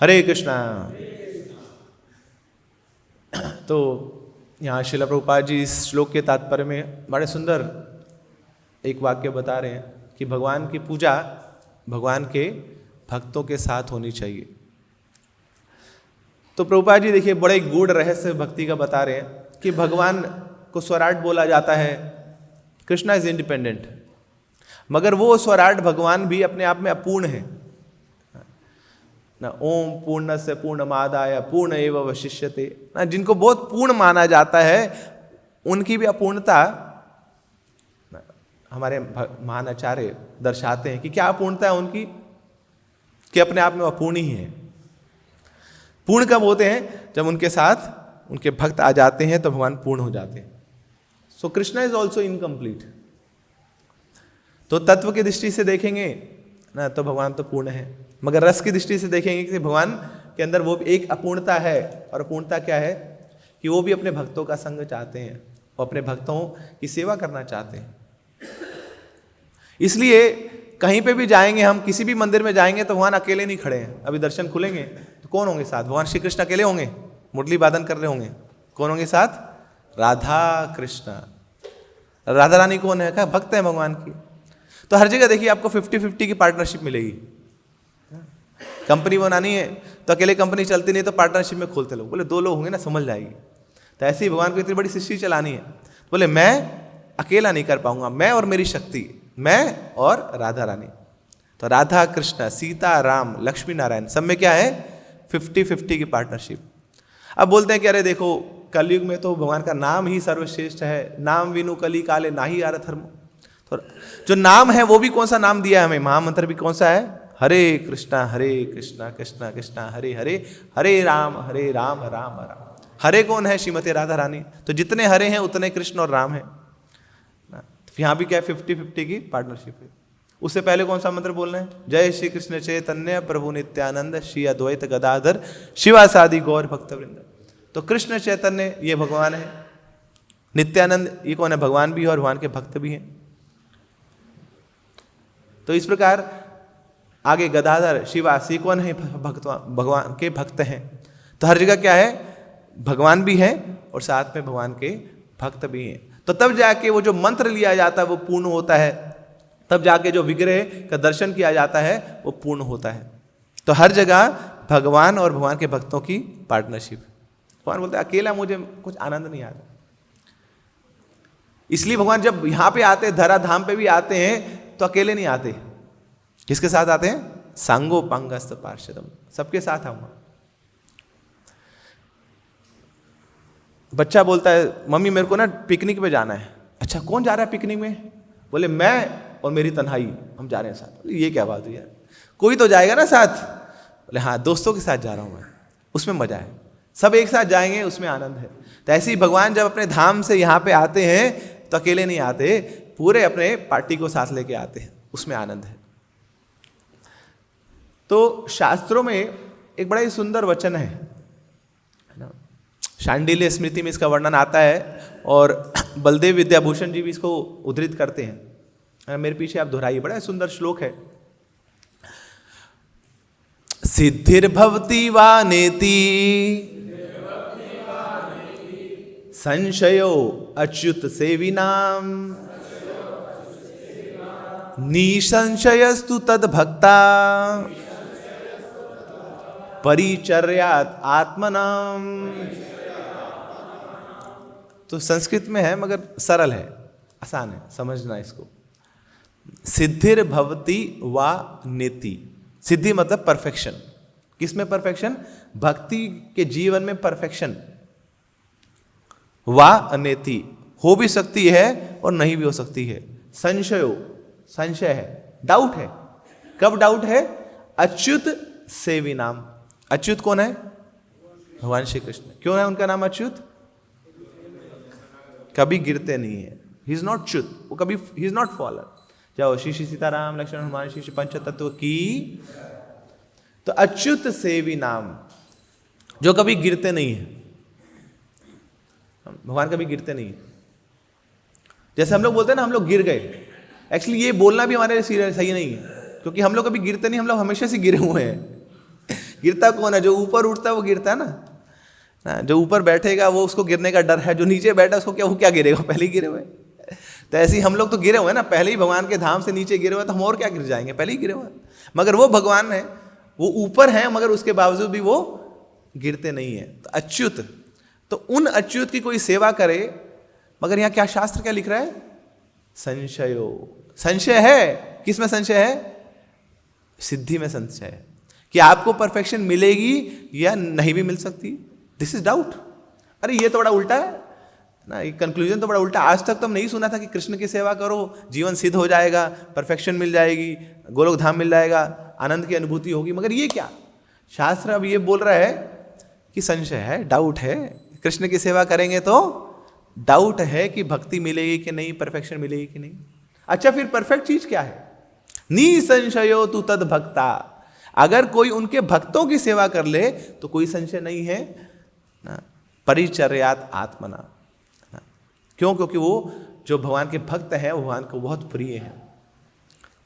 हरे कृष्णा। तो यहाँ श्रील प्रभुपाद जी इस श्लोक के तात्पर्य में बड़े सुंदर एक वाक्य बता रहे हैं कि भगवान की पूजा भगवान के भक्तों के साथ होनी चाहिए। तो प्रभुपाद जी देखिए बड़े गूढ़ रहस्य भक्ति का बता रहे हैं कि भगवान को स्वराट बोला जाता है, कृष्णा इज इंडिपेंडेंट, मगर वो स्वराट भगवान भी अपने आप में अपूर्ण है ना। ओम पूर्णस्य पूर्णमादाय पूर्ण एव अवशिष्यते ना, जिनको बहुत पूर्ण माना जाता है उनकी भी अपूर्णता हमारे महान आचार्य दर्शाते हैं कि क्या अपूर्णता है उनकी, कि अपने आप में अपूर्ण ही है। पूर्ण कब होते हैं? जब उनके साथ उनके भक्त आ जाते हैं तो भगवान पूर्ण हो जाते हैं। सो कृष्णा इज ऑल्सो इनकम्प्लीट। तो तत्व की दृष्टि से देखेंगे ना तो भगवान तो पूर्ण है, मगर रस की दृष्टि से देखेंगे कि भगवान के अंदर वो एक अपूर्णता है। और अपूर्णता क्या है? कि वो भी अपने भक्तों का संग चाहते हैं और अपने भक्तों की सेवा करना चाहते हैं। इसलिए कहीं पे भी जाएंगे, हम किसी भी मंदिर में जाएंगे तो भगवान अकेले नहीं खड़े हैं। अभी दर्शन खुलेंगे तो कौन होंगे साथ? भगवान श्री कृष्ण अकेले होंगे, मुरली वादन कर रहे होंगे। कौन होंगे साथ? राधा कृष्ण। राधा रानी कौन है? क्या भक्त है भगवान की। तो हर जगह देखिए आपको 50-50 की पार्टनरशिप मिलेगी। कंपनी बनानी है तो अकेले कंपनी चलती नहीं, तो पार्टनरशिप में खोलते लोग, बोले 2 लोग होंगे ना समझ जाएगी। तो ऐसे ही भगवान को इतनी बड़ी सृष्टि चलानी है, बोले मैं अकेला नहीं कर पाऊंगा, मैं और मेरी शक्ति, मैं और राधा रानी। तो राधा कृष्ण, सीता राम, लक्ष्मी नारायण, सब में क्या है? 50-50 की पार्टनरशिप। अब बोलते हैं कि अरे देखो कलयुग में तो भगवान का नाम ही सर्वश्रेष्ठ है, नाम विनु कली काले नाही आर धर्म। तो जो नाम है वो भी कौन सा नाम दिया है हमें? महामंत्र भी कौन सा है? हरे कृष्णा कृष्णा कृष्णा हरे हरे, हरे राम राम राम। हरे कौन है? श्रीमती राधा रानी। तो जितने हरे हैं उतने कृष्ण और राम है। तो यहाँ भी क्या है? 50-50 की पार्टनरशिप है। उससे पहले कौन सा मंत्र बोलना है? जय श्री कृष्ण चैतन्य प्रभु नित्यानंद श्री अद्वैत गदाधर शिवासादि गौर भक्त वृंद। तो कृष्ण चैतन्य ये भगवान है, नित्यानंद ये कौन है? भगवान भी है और भगवान के भक्त भी हैं। तो इस प्रकार आगे गदाधर शिवासी कौन है? भगवान के भक्त हैं। तो हर जगह क्या है? भगवान भी है और साथ में भगवान के भक्त भी हैं। तो तब जाके वो जो मंत्र लिया जाता है वो पूर्ण होता है, तब जाके जो विग्रह का दर्शन किया जाता है वो पूर्ण होता है। तो हर जगह भगवान और भगवान के भक्तों की पार्टनरशिप। भगवान बोलते हैं अकेला मुझे कुछ आनंद नहीं आता। इसलिए भगवान जब यहाँ पे आते हैं, धरा धाम पे भी आते हैं, तो अकेले नहीं आते। किसके साथ आते हैं? सांगो पांगस्त पार्षदम, सबके साथ आऊंगा। बच्चा बोलता है मम्मी मेरे को ना पिकनिक पे जाना है। अच्छा कौन जा रहा है पिकनिक में? बोले मैं और मेरी तन्हाई, हम जा रहे हैं साथ। बोले ये क्या बात हुई यार, कोई तो जाएगा ना साथ। बोले हाँ दोस्तों के साथ जा रहा हूँ मैं, उसमें मजा है, सब एक साथ जाएंगे उसमें आनंद है। तो ऐसे ही भगवान जब अपने धाम से यहाँ पे आते हैं तो अकेले नहीं आते, पूरे अपने पार्टी को साथ लेके आते हैं, उसमें आनंद है। तो शास्त्रों में एक बड़ा ही सुंदर वचन है ना, शांडिल्य स्मृति में इसका वर्णन आता है और बलदेव विद्याभूषण जी भी इसको उद्धृत करते हैं। मेरे पीछे आप दोहराइए, बड़ा सुंदर श्लोक है। सिद्धिर्भवति वा नेति संशयो अच्युत सेविनाम निसंशयस्तु तद्भक्ता परिचर्यात् आत्मनाम। तो संस्कृत में है मगर सरल है, आसान है समझना इसको। सिद्धिर भवति वा नेति। सिद्धि मतलब परफेक्शन। किसमें परफेक्शन? भक्ति के जीवन में परफेक्शन। वा अनेति, हो भी सकती है और नहीं भी हो सकती है। संशयो, संशय है, डाउट है। कब डाउट है? अच्युत सेवी नाम। अच्युत कौन है? भगवान श्री कृष्ण। क्यों है उनका नाम अच्युत? कभी गिरते नहीं है। ही इज नॉट च्युत, वो कभी ही इज नॉट फॉलन। जाओ श्री श्री सीताराम लक्ष्मण हनुमान श्री पंच तत्व की। तो अच्युत सेवी नाम, जो कभी गिरते नहीं है। भगवान कभी गिरते नहीं है। जैसे हम लोग बोलते हैं ना हम लोग गिर गए, एक्चुअली ये बोलना भी हमारे लिए सही नहीं है, क्योंकि हम लोग कभी गिरते नहीं, हम लोग हमेशा से गिरे हुए हैं। गिरता कौन है? जो ऊपर उठता है वो गिरता है ना। जो ऊपर बैठेगा वो, उसको गिरने का डर है, जो नीचे बैठा उसको क्या, वो क्या गिरेगा? पहले ही गिरे हुए। तो ऐसे ही हम लोग तो गिरे हुए ना, पहले ही भगवान के धाम से नीचे गिरे हुए, तो हम और क्या गिर जाएंगे? पहले ही गिरे हुए। मगर वो भगवान है, वो ऊपर है, मगर उसके बावजूद भी वो गिरते नहीं है। तो अच्युत, तो उन अच्युत की कोई सेवा करे। मगर यहाँ क्या शास्त्र क्या लिख रहा है? संशयो, संशय है। किस में संशय है? सिद्धि में संशय है कि आपको परफेक्शन मिलेगी या नहीं भी मिल सकती। This is doubt. अरे ये तो बड़ा उल्टा है ना, ये कंक्लूजन तो बड़ा उल्टा। आज तक तो हम नहीं सुना था कि कृष्ण की सेवा करो जीवन सिद्ध हो जाएगा, परफेक्शन मिल जाएगी, गोलोक धाम मिल जाएगा, आनंद की अनुभूति होगी। मगर ये क्या? शास्त्र अब ये बोल रहा है कि संशय है, डाउट है। कृष्ण की सेवा करेंगे तो डाउट है कि भक्ति मिलेगी कि नहीं, परफेक्शन मिलेगी कि नहीं। अच्छा, फिर परफेक्ट चीज क्या है? निसंशयो तु तद भक्ता। अगर कोई उनके भक्तों की सेवा कर ले तो कोई संशय नहीं है ना, परिचर्यात आत्मना। क्यों? क्योंकि वो जो भगवान के भक्त हैं वो भगवान को बहुत प्रिय है।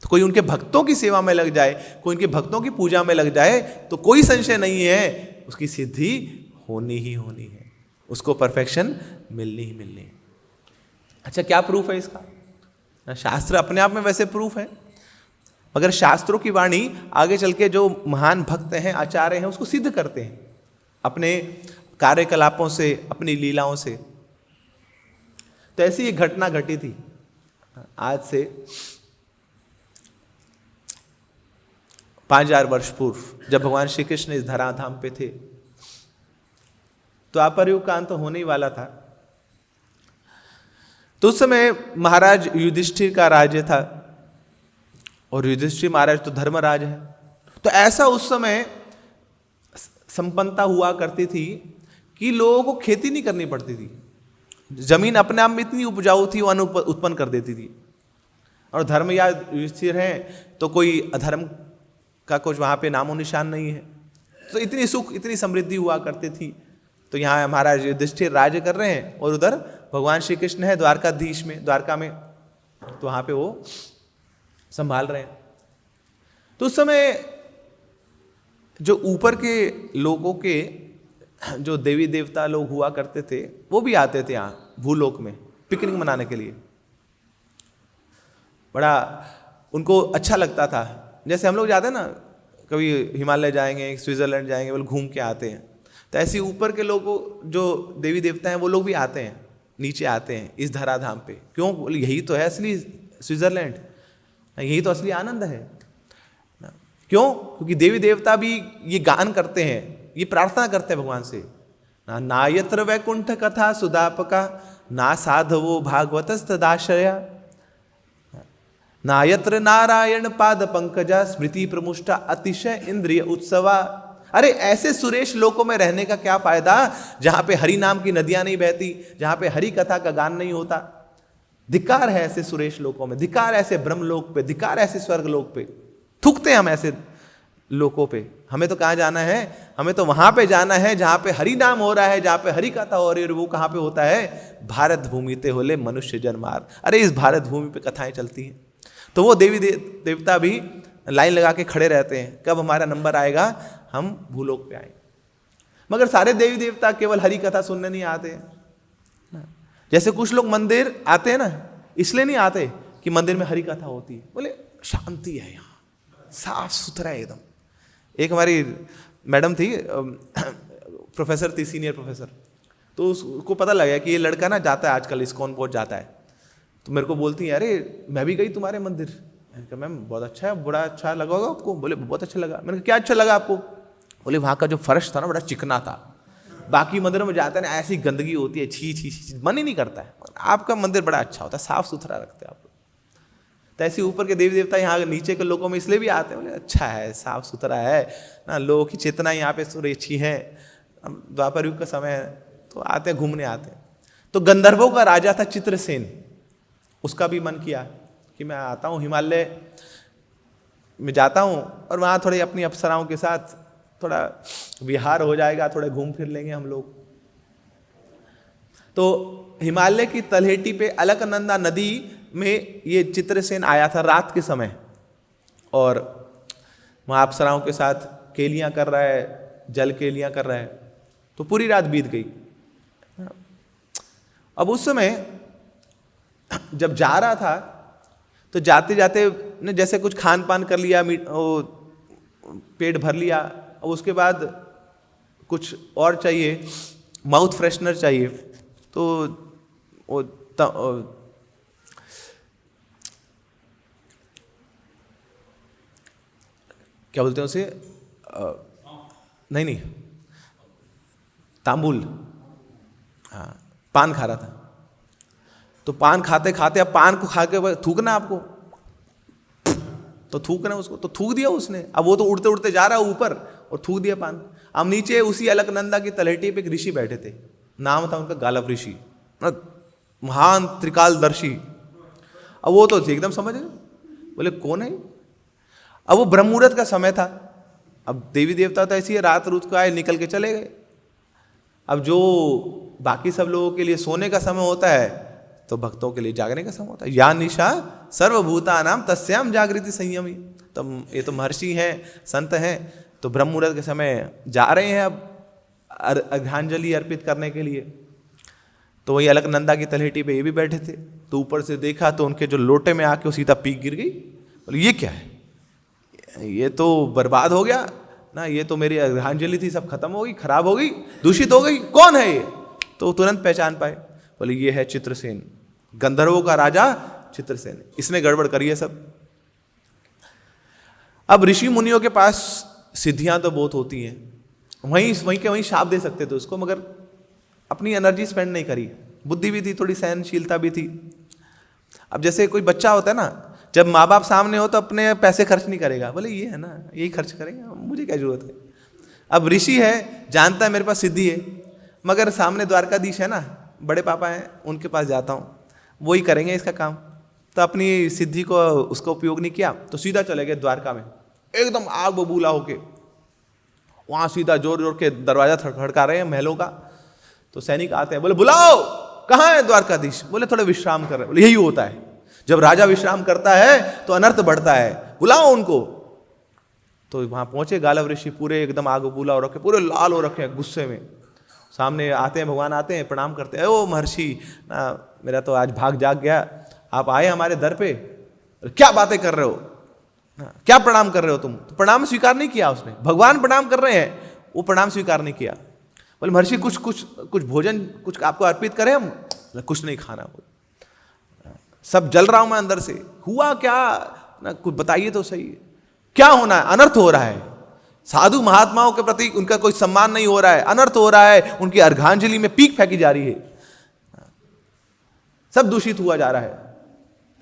तो कोई उनके भक्तों की सेवा में लग जाए, कोई उनके भक्तों की पूजा में लग जाए, तो कोई संशय नहीं है उसकी सिद्धि होनी ही होनी है, उसको परफेक्शन मिलनी ही मिलनी है। अच्छा, क्या प्रूफ है इसका? शास्त्र अपने आप में वैसे प्रूफ है, मगर शास्त्रों की वाणी आगे चल के जो महान भक्त हैं, आचार्य हैं, उसको सिद्ध करते हैं अपने कार्यकलापों से, अपनी लीलाओं से। तो ऐसी एक घटना घटी थी आज से 5000 वर्ष पूर्व, जब भगवान श्री कृष्ण इस धराधाम पे थे। तो द्वापर युग का अंत होने ही वाला था। तो उस समय महाराज युधिष्ठिर का राज्य था, और युधिष्ठिर महाराज तो धर्मराज है। तो ऐसा उस समय संपन्नता हुआ करती थी कि लोगों को खेती नहीं करनी पड़ती थी। जमीन अपने आप में इतनी उपजाऊ थी, वो अन्न उत्पन्न कर देती थी। और धर्म या युधिष्ठिर हैं तो कोई अधर्म का कुछ वहाँ पे नामो निशान नहीं है। तो इतनी सुख, इतनी समृद्धि हुआ करती थी। तो यहाँ महाराज युधिष्ठिर राज्य कर रहे हैं, और उधर भगवान श्री कृष्ण है द्वारकाधीश में, द्वारका में, तो वहाँ पे वो संभाल रहे हैं। तो उस समय जो ऊपर के लोगों के जो देवी देवता लोग हुआ करते थे, वो भी आते थे यहाँ भूलोक में पिकनिक मनाने के लिए। बड़ा उनको अच्छा लगता था। जैसे हम लोग जाते हैं ना, कभी हिमालय जाएंगे, स्विट्जरलैंड जाएंगे, वो घूम के आते हैं। तो ऐसे ऊपर के लोगों जो देवी देवता हैं वो लोग भी आते हैं, नीचे आते हैं इस धराधाम पे। क्यों? बोले यही तो है असली स्विट्जरलैंड, यही तो असली आनंद है। क्यों? क्योंकि देवी देवता भी ये गान करते हैं, ये प्रार्थना करते हैं भगवान से, ना यत्र वैकुंठ कथा सुदापका, ना साधवो भागवतस्तदाश्रया, ना यत्र नारायण पाद पंकजा, स्मृति प्रमुष्टा अतिशय इंद्रिय उत्सवा। अरे ऐसे सुरेश लोकों में रहने का क्या फायदा जहां पे हरि नाम की नदियां नहीं बहती, जहां पे हरि कथा का गान नहीं होता। धिक्कार है ऐसे सुरेश लोकों में, धिक्कार ऐसे ब्रह्मलोक पे, धिक्कार ऐसे स्वर्ग लोक पे। थूकते हैं हम ऐसे लोकों पे। हमें तो कहाँ जाना है? हमें तो वहां पे जाना है जहां पे हरि नाम हो रहा है, जहां पे हरि कथा हो रही है। और वो कहां पे होता है? भारत भूमि ते होले मनुष्य जन्मार। अरे इस भारत भूमि पे कथाएं चलती हैं। तो वो देवी देवता भी लाइन लगा के खड़े रहते हैं, कब हमारा नंबर आएगा, हम भूलोक पे आएंगे। मगर सारे देवी देवता केवल हरि कथा सुनने नहीं आते हैं। जैसे कुछ लोग मंदिर आते हैं ना, इसलिए नहीं आते कि मंदिर में हरि कथा होती है, बोले शांति है यहाँ, साफ सुथरा है एकदम। एक हमारी मैडम थी, प्रोफेसर थी, सीनियर प्रोफेसर। तो उसको पता लगा कि ये लड़का ना जाता है आजकल इस्कॉन बहुत जाता है। तो मेरे को बोलती है, अरे मैं भी गई तुम्हारे मंदिर। मैंने कहा मैम बहुत अच्छा है, बड़ा अच्छा लगा होगा आपको। बोले बहुत अच्छा लगा। मैंने कहा क्या अच्छा लगा आपको? बोले वहाँ का जो फर्श था ना बड़ा चिकना था, बाकी मंदिरों में जाते हैं ना ऐसी गंदगी होती है, छी छी छी, मन ही नहीं करता है। आपका मंदिर बड़ा अच्छा होता है, साफ सुथरा रखते हैं आप। तो ऐसे ऊपर के देवी देवता यहाँ नीचे के लोगों में इसलिए भी आते हैं, बोले अच्छा है, साफ सुथरा है ना, लोगों की चेतना यहाँ पे सुरेछी है। द्वापर युग का समय है तो आते हैं, घूमने आते हैं। तो गंधर्वों का राजा था चित्रसेन, उसका भी मन किया कि मैं आता हूँ हिमालय में, जाता हूँ और वहाँ थोड़ी अपनी अप्सराओं के साथ थोड़ा विहार हो जाएगा, थोड़े घूम फिर लेंगे हम लोग। तो हिमालय की तलहटी पे अलकनंदा नदी में ये चित्रसेन आया था रात के समय, और वहाँ अप्सराओं के साथ केलियां कर रहा है, जल केलियां कर रहा है। तो पूरी रात बीत गई। अब उस समय जब जा रहा था तो जाते जाते ने जैसे कुछ खान पान कर लिया, पेट भर लिया। अब उसके बाद कुछ और चाहिए, माउथ फ्रेशनर चाहिए। तो वो क्या बोलते हैं उसे, नहीं तांबुल, हाँ, पान खा रहा था। तो पान खाते खाते, अब पान को खा के थूकना आपको, तो थूकना उसको, तो थूक दिया उसने। अब वो तो उड़ते उड़ते जा रहा है ऊपर और थूक दिया पान। अब नीचे उसी अलकनंदा की तलहटी पे एक ऋषि बैठे थे, नाम था उनका गालव ऋषि, महान त्रिकालदर्शी। अब वो तो एकदम समझ गए, बोले कौन है। अब वो ब्रह्म मुहूर्त का समय था। अब देवी देवता तो ऐसी है, रात रूत को आए, निकल के चले गए। अब जो बाकी सब लोगों के लिए सोने का समय होता है, तो भक्तों के लिए जागने का समय होता है। या निशा सर्वभूतानाम तस्याम जागृति संयमी। तो ये तो महर्षि हैं, संत हैं, तो ब्रह्म मुहूर्त के समय जा रहे हैं अब अर्घ्यांजलि अर्पित करने के लिए। तो वही अलकनंदा की तलहटी पे ये भी बैठे थे। तो ऊपर से देखा तो उनके जो लोटे में आके वो सीधा पीक गिर गई। बोले ये क्या है, ये तो बर्बाद हो गया ना, ये तो मेरी अर्घ्यांजलि थी, सब खत्म हो गई, खराब हो गई, दूषित हो गई, कौन है ये। तो तुरंत पहचान पाए, बोले ये है चित्रसेन, गंधर्वों का राजा चित्रसेन, इसने गड़बड़ करी है सब। अब ऋषि मुनियों के पास सिद्धियां तो बहुत होती हैं, वहीं शाप दे सकते थे उसको, मगर अपनी एनर्जी स्पेंड नहीं करी। बुद्धि भी थी, थोड़ी सहनशीलता भी थी। अब जैसे कोई बच्चा होता है ना, जब माँ बाप सामने हो तो अपने पैसे खर्च नहीं करेगा, बोले ये है ना, यही खर्च करेंगे, मुझे क्या जरूरत है। अब ऋषि है, जानता है मेरे पास सिद्धि है, मगर सामने द्वारकाधीश है ना, बड़े पापा हैं, उनके पास जाता हूँ, वही करेंगे इसका काम। तो अपनी सिद्धि को उसका उपयोग नहीं किया, तो सीधा चले गए द्वारका में, एकदम आग बबूला होके। वहाँ सीधा जोर जोर के दरवाजा खड़का रहे हैं महलों का। तो सैनिक आते हैं, बोले बुलाओ, कहाँ है द्वारकाधीश। बोले थोड़ा विश्राम कर रहे हैं। बोले यही होता है, जब राजा विश्राम करता है तो अनर्थ बढ़ता है, बुलाओ उनको। तो वहां पहुंचे गालव ऋषि, पूरे एकदम आग बबूला हो रखे, पूरे लाल हो रखे हैं गुस्से में। सामने आते हैं, भगवान आते हैं, प्रणाम करते हैं। ओ महर्षि, मेरा तो आज भाग जाग गया, आप आए हमारे दर पे, क्या बातें कर रहे हो, क्या प्रणाम कर रहे हो तुम। तो प्रणाम स्वीकार नहीं किया उसने, भगवान प्रणाम कर रहे हैं, वो प्रणाम स्वीकार नहीं किया। बोले महर्षि कुछ भोजन कुछ आपको अर्पित करें हम। कुछ नहीं खाना, सब जल रहा हूं मैं अंदर से। हुआ क्या ना, कुछ बताइए तो सही, क्या होना है। अनर्थ हो रहा है, साधु महात्माओं के प्रति उनका कोई सम्मान नहीं हो रहा है, अनर्थ हो रहा है, उनकी अर्घांजलि में पीक फेंकी जा रही है, सब दूषित हुआ जा रहा है।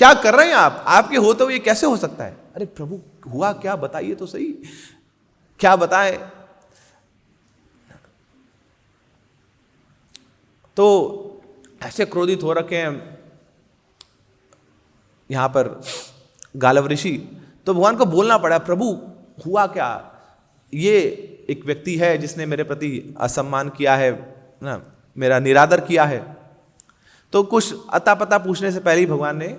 क्या कर रहे हैं आप, आपके होते हुए कैसे हो सकता है। अरे प्रभु हुआ क्या, बताइए तो सही, क्या बताएं। तो ऐसे क्रोधित हो रखे हैं यहां पर गालव ऋषि। तो भगवान को बोलना पड़ा, प्रभु हुआ क्या, ये एक व्यक्ति है जिसने मेरे प्रति असम्मान किया है ना, मेरा निरादर किया है। तो कुछ अता पता पूछने से पहले ही भगवान ने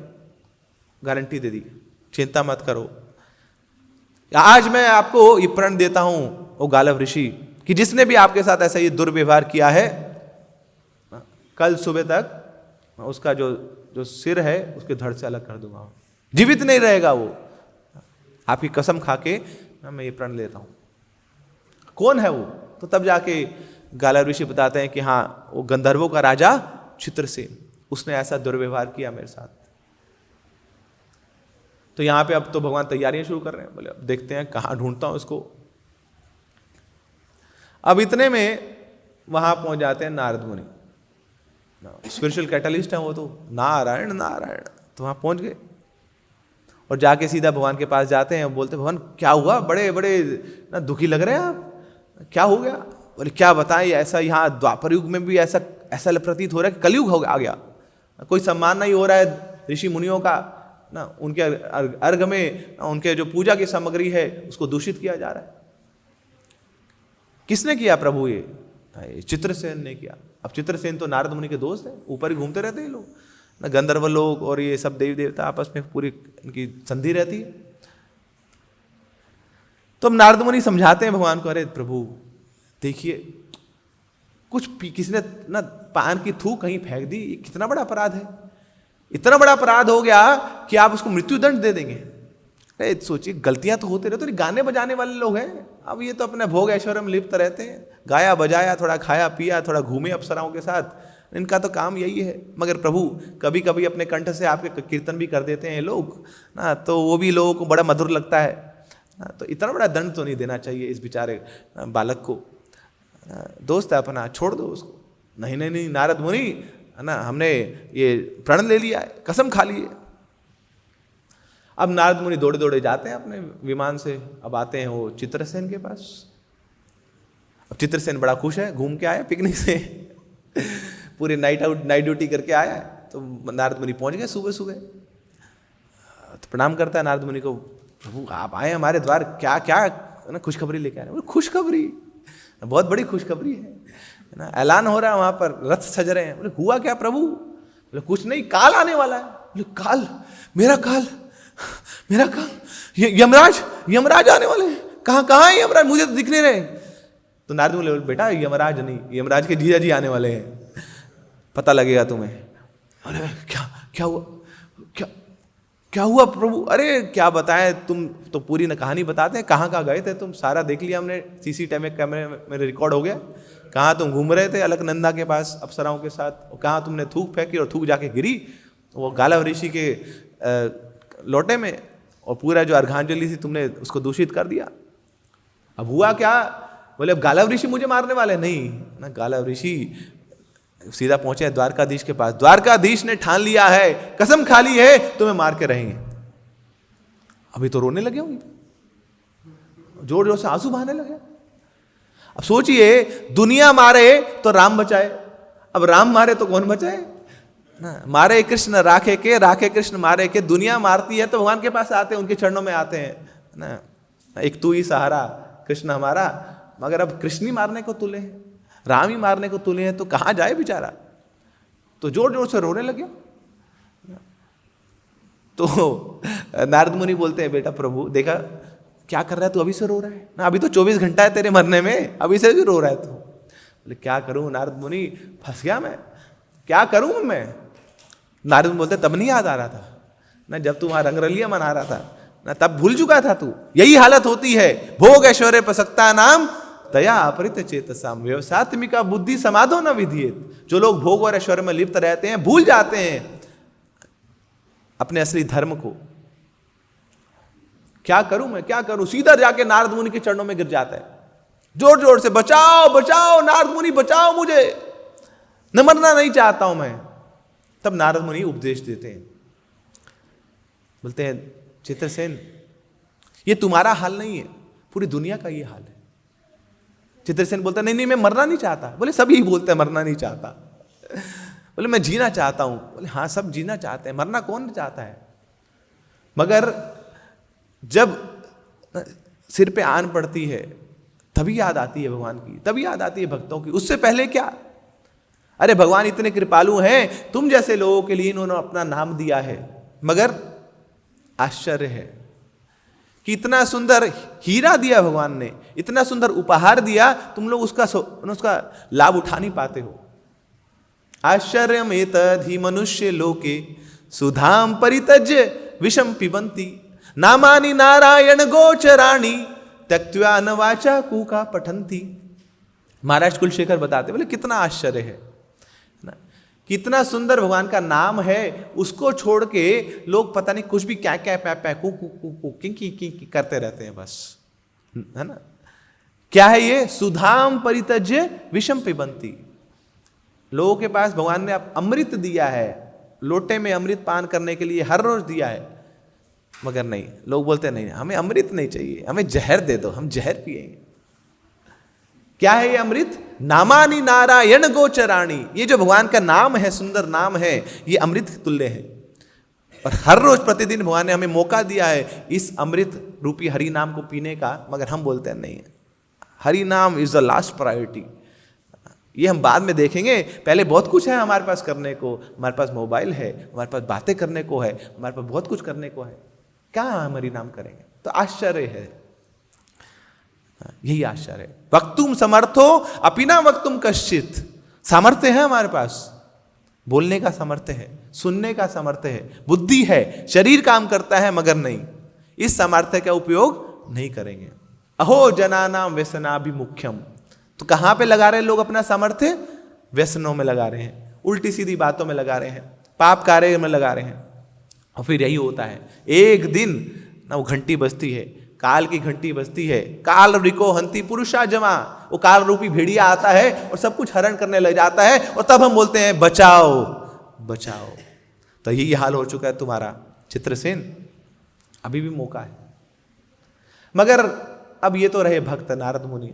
गारंटी दे दी, चिंता मत करो, आज मैं आपको ये प्रण देता हूं वो गालव ऋषि, कि जिसने भी आपके साथ ऐसा ये दुर्व्यवहार किया है, कल सुबह तक उसका जो सिर है उसके धड़ से अलग कर दूंगा, जीवित नहीं रहेगा वो। आपकी कसम खा के मैं ये प्रण लेता हूं। कौन है वो। तो तब जाके गालव ऋषि बताते हैं कि हाँ, वो गंधर्वों का राजा चित्रसेन, उसने ऐसा दुर्व्यवहार किया मेरे साथ। तो यहां पे अब तो भगवान तैयारियां शुरू कर रहे हैं, बोले अब देखते हैं कहां ढूंढता हूं इसको। अब इतने में वहां पहुंच जाते हैं नारद मुनि, स्पिरिचुअल कैटलिस्ट हैं वो तो, नारायण नारायण। तो वहां पहुंच गए और जाके सीधा भगवान के पास जाते हैं, बोलते भगवान क्या हुआ, बड़े बड़े ना दुखी लग रहे हैं आप, क्या हो गया। बोले क्या बताएं, ऐसा यहाँ द्वापर युग में भी ऐसा प्रतीत हो रहा है कि कलयुग आ गया, कोई सम्मान नहीं हो रहा है ऋषि मुनियों का ना, उनके अर्घ में उनके जो पूजा की सामग्री है उसको दूषित किया जा रहा है। किसने किया प्रभु, ये चित्रसेन ने किया। अब चित्रसेन तो नारद मुनि के दोस्त हैं, ऊपर ही घूमते रहते हैं लोग ना, गंधर्व लोग और ये सब देवी देवता आपस में पूरी इनकी संधि रहती है। तो अब नारद मुनि समझाते हैं भगवान को, अरे प्रभु देखिए, कुछ किसी ने ना पान की थूक कहीं फेंक दी, ये कितना बड़ा अपराध है, इतना बड़ा अपराध हो गया कि आप उसको मृत्यु दंड दे देंगे। अरे सोचिए, गलतियां तो होते रहते, तो गाने बजाने वाले लोग हैं, अब ये तो अपने भोग ऐश्वर्य में लिप्त रहते हैं, गाया बजाया, थोड़ा खाया पिया, थोड़ा घूमे अप्सराओं के साथ, इनका तो काम यही है। मगर प्रभु कभी कभी अपने कंठ से आपके कीर्तन भी कर देते हैं लोग ना, तो वो भी लोगों को बड़ा मधुर लगता है ना, तो इतना बड़ा दंड तो नहीं देना चाहिए इस बेचारे बालक को। दोस्त है अपना, छोड़ दो उसको। नहीं नहीं नहीं नारद मुनि, है ना, हमने ये प्रण ले लिया है, कसम खा ली है। अब नारद मुनि दौड़े दौड़े जाते हैं अपने विमान से, अब आते हैं वो चित्रसेन के पास। अब चित्रसेन बड़ा खुश है, घूम के आया पिकनिक से पूरे नाइट ड्यूटी करके आया है। तो नारद मुनि पहुंच गए सुबह सुबह, तो प्रणाम करता है नारद मुनि को, प्रभु आप आए हमारे द्वार, क्या क्या ना खुशखबरी लेके आए? खुशखबरी, बहुत बड़ी खुशखबरी है ना, ऐलान हो रहा है वहां पर, रथ सज रहे हैं। बोले हुआ क्या प्रभु? बोले कुछ नहीं, काल आने वाला है। बोले काल? मेरा काल? मेरा काल? यमराज आने वाले हैं? कहाँ है यमराज? मुझे तो दिख नहीं रहे। तो नारद बोले बेटा यमराज नहीं, यमराज के जीजा जी आने वाले हैं, पता लगेगा तुम्हें। अरे क्या हुआ? क्या हुआ प्रभु? अरे क्या बताएं, तुम तो पूरी न कहानी बताते हैं, कहाँ गए थे तुम, सारा देख लिया हमने, सीसीटीवी कैमरे में रिकॉर्ड हो गया। कहाँ तुम घूम रहे थे अलकनंदा के पास अप्सराओं के साथ, कहाँ तुमने थूक फेंकी और थूक जाके गिरी वो गालव ऋषि के लोटे में, और पूरा जो अर्घांजलि थी तुमने उसको दूषित कर दिया। अब हुआ क्या? बोले अब गालव ऋषि मुझे मारने वाले? नहीं ना, गालव ऋषि सीधा पहुंचे द्वारकाधीश के पास। द्वारकाधीश ने ठान लिया है, कसम खा ली है, तुम्हें मार के रहेंगे। अभी तो रोने लगे होंगे, जोर जोर से आंसू बहाने लगे। अब सोचिए, दुनिया मारे तो राम बचाए, अब राम मारे तो कौन बचाए ना? मारे कृष्ण राखे के, राखे कृष्ण मारे के। दुनिया मारती है तो भगवान के पास आते हैं, उनके चरणों में आते हैं ना, एक तू ही सहारा कृष्ण हमारा। मगर अब कृष्ण ही मारने को तुले हैं, राम ही मारने को तुले हैं, तो कहाँ जाए बेचारा? तो जोर जोर से रोने लगे। तो नारद मुनि बोलते हैं, बेटा प्रभु देखा क्या कर रहा है तू, अभी से रो रहा है ना, अभी तो 24 घंटा है तेरे मरने में, अभी से भी रो रहा है तू। बोले क्या करूं नारद मुनि, फंस गया मैं, क्या करूं मैं? नारद मुनि बोलते तब नहीं याद आ रहा था ना, जब तू वहां रंगरलिया मना रहा था ना, तब भूल चुका था तू। यही हालत होती है, भोग ऐश्वर्य प्रसक्ता नाम दया अपरित चेतसाम व्यवसात्मिका बुद्धि समाधो न विधियेत। जो लोग भोग और ऐश्वर्य में लिप्त रहते हैं, भूल जाते हैं अपने असली धर्म को। क्या करूं मैं, क्या करूं? सीधा जाके नारद मुनि के चरणों में गिर जाता है, जोर जोर से बचाओ बचाओ नारद मुनि बचाओ मुझे, न मरना नहीं चाहता हूं मैं। तब नारद मुनि उपदेश देते हैं, बोलते हैं चित्रसेन ये तुम्हारा हाल नहीं है, पूरी दुनिया का ये हाल है। चित्रसेन बोलता नहीं नहीं मैं मरना नहीं चाहता। बोले सभी बोलते हैं मरना नहीं चाहता। बोले मैं जीना चाहता हूं। बोले हाँ सब जीना चाहते हैं, मरना कौन चाहता है? मगर जब सिर पे आन पड़ती है तभी याद आती है भगवान की, तभी याद आती है भक्तों की। उससे पहले क्या? अरे भगवान इतने कृपालु हैं, तुम जैसे लोगों के लिए इन्होंने अपना नाम दिया है। मगर आश्चर्य है कि इतना सुंदर हीरा दिया भगवान ने, इतना सुंदर उपहार दिया, तुम लोग उसका लाभ उठा नहीं पाते हो। आश्चर्यम एतद्धि मनुष्य लोके सुधाम परित्यज्य विषम पिबन्ति नामानि नारायण गोचराणि त्यक्त्वा न वाचा कूका पठन्ति। महाराज कुलशेखर बताते, बोले कितना आश्चर्य है ना, कितना सुंदर भगवान का नाम है, उसको छोड़ के लोग पता नहीं कुछ भी क्या क्या पै कू कू कू कू की करते रहते हैं बस, है ना। क्या है ये? सुधाम परित्यज्य विषम पिबन्ति। लोगों के पास भगवान ने अमृत दिया है, लोटे में अमृत पान करने के लिए हर रोज दिया है, मगर नहीं, लोग बोलते नहीं हमें अमृत नहीं चाहिए, हमें जहर दे दो, हम जहर पिएंगे। क्या है ये अमृत? नामानि नारायण गोचराणि। ये जो भगवान का नाम है, सुंदर नाम है, ये अमृत के तुल्य है। और हर रोज प्रतिदिन भगवान ने हमें मौका दिया है इस अमृत रूपी हरि नाम को पीने का, मगर हम बोलते हैं नहीं, हरि नाम इज द लास्ट प्रायोरिटी। ये हम बाद में देखेंगे, पहले बहुत कुछ है हमारे पास करने को, हमारे पास मोबाइल है, हमारे पास बातें करने को है, हमारे पास बहुत कुछ करने को है, क्या हम हरि नाम करेंगे? तो आश्चर्य है यही आश्चर्य है। वक्तुम समर्थो अपिना वक्तुम कश्चित, सामर्थ्य है हमारे पास, बोलने का सामर्थ्य है, सुनने का सामर्थ्य है, बुद्धि है, शरीर काम करता है, मगर नहीं, इस सामर्थ्य का उपयोग नहीं करेंगे। अहो जनानाम व्यसनाभिमुख्यम, तो कहां पे लगा रहे हैं लोग अपना सामर्थ्य? व्यसनों में लगा रहे हैं, उल्टी सीधी बातों में लगा रहे हैं, पाप कार्य में लगा रहे हैं। और फिर यही होता है, एक दिन ना वो घंटी बजती है, काल की घंटी बजती है, काल रिको हंती पुरुषा जमा, वो काल रूपी भेड़िया आता है और सब कुछ हरण करने लग जाता है, और तब हम बोलते हैं बचाओ बचाओ। तो यही हाल हो चुका है तुम्हारा चित्रसेन, अभी भी मौका है। मगर अब ये तो रहे भक्त नारद मुनि,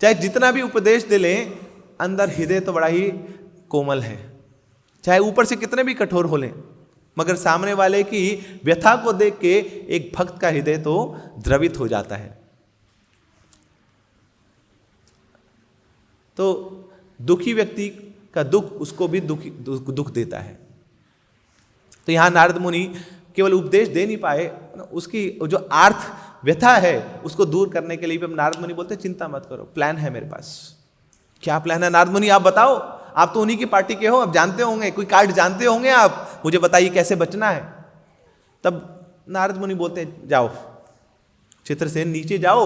चाहे जितना भी उपदेश दे लें, अंदर हृदय तो बड़ा ही कोमल है, चाहे ऊपर से कितने भी कठोर हो लें, मगर सामने वाले की व्यथा को देख के एक भक्त का हृदय तो द्रवित हो जाता है। तो दुखी व्यक्ति का दुख उसको भी दुख देता है। तो यहां नारद मुनि केवल उपदेश दे नहीं पाए, उसकी जो आर्थ व्यथा है उसको दूर करने के लिए भी नारद मुनि बोलते चिंता मत करो, प्लान है मेरे पास। क्या प्लान है नारद मुनि, आप बताओ, आप तो उन्हीं की पार्टी के हो, आप जानते होंगे, कोई कार्ड जानते होंगे आप, मुझे बताइए कैसे बचना है। तब नारद मुनि बोलते हैं जाओ चित्रसेन, नीचे जाओ,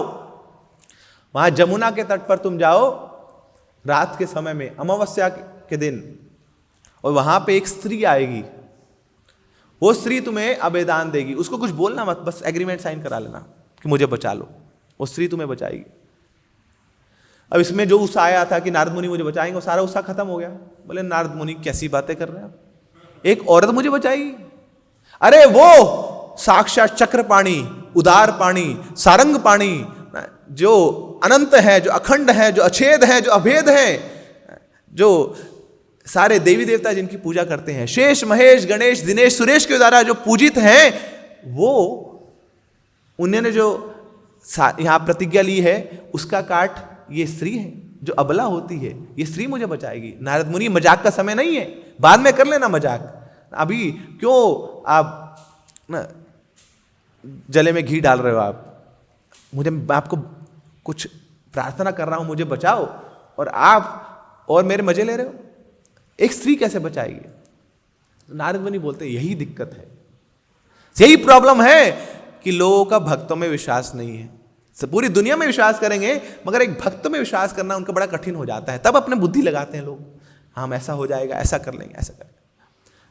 वहां जमुना के तट पर तुम जाओ रात के समय में, अमावस्या के दिन, और वहां पे एक स्त्री आएगी, वो स्त्री तुम्हें अभेदान देगी, उसको कुछ बोलना मत, बस एग्रीमेंट साइन करा लेना कि मुझे बचा लो, वो स्त्री तुम्हें बचाएगी। अब इसमें जो उत्साह आया था कि नारद मुनि मुझे बचाएंगे, वो सारा उत्साह खत्म हो गया। बोले नारद मुनि कैसी बातें कर रहे हैं आप, एक औरत मुझे बचाएगी? अरे वो साक्षात चक्रपाणी, उदार पाणी, सारंग पाणी, जो अनंत है, जो अखंड है, जो अछेद है, जो अभेद है, जो सारे देवी देवता जिनकी पूजा करते हैं, शेष महेश गणेश दिनेश सुरेश के द्वारा जो पूजित हैं, वो उन्होंने जो यहां प्रतिज्ञा ली है उसका काट ये स्त्री है जो अबला होती है, ये स्त्री मुझे बचाएगी। नारद मुनि मजाक का समय नहीं है, बाद में कर लेना मजाक, अभी क्यों आप ना जले में घी डाल रहे हो? मैं आपको कुछ प्रार्थना कर रहा हूं, मुझे बचाओ, और आप और मेरे मजे ले रहे हो, एक स्त्री कैसे बचाएगी? नारद मुनि बोलते यही दिक्कत है, यही प्रॉब्लम है कि लोगों का भक्तों में विश्वास नहीं है। पूरी दुनिया में विश्वास करेंगे, मगर एक भक्त में विश्वास करना उनका बड़ा कठिन हो जाता है। तब अपने बुद्धि लगाते हैं लोग, हम ऐसा हो जाएगा, ऐसा कर लेंगे, ऐसा करेंगे।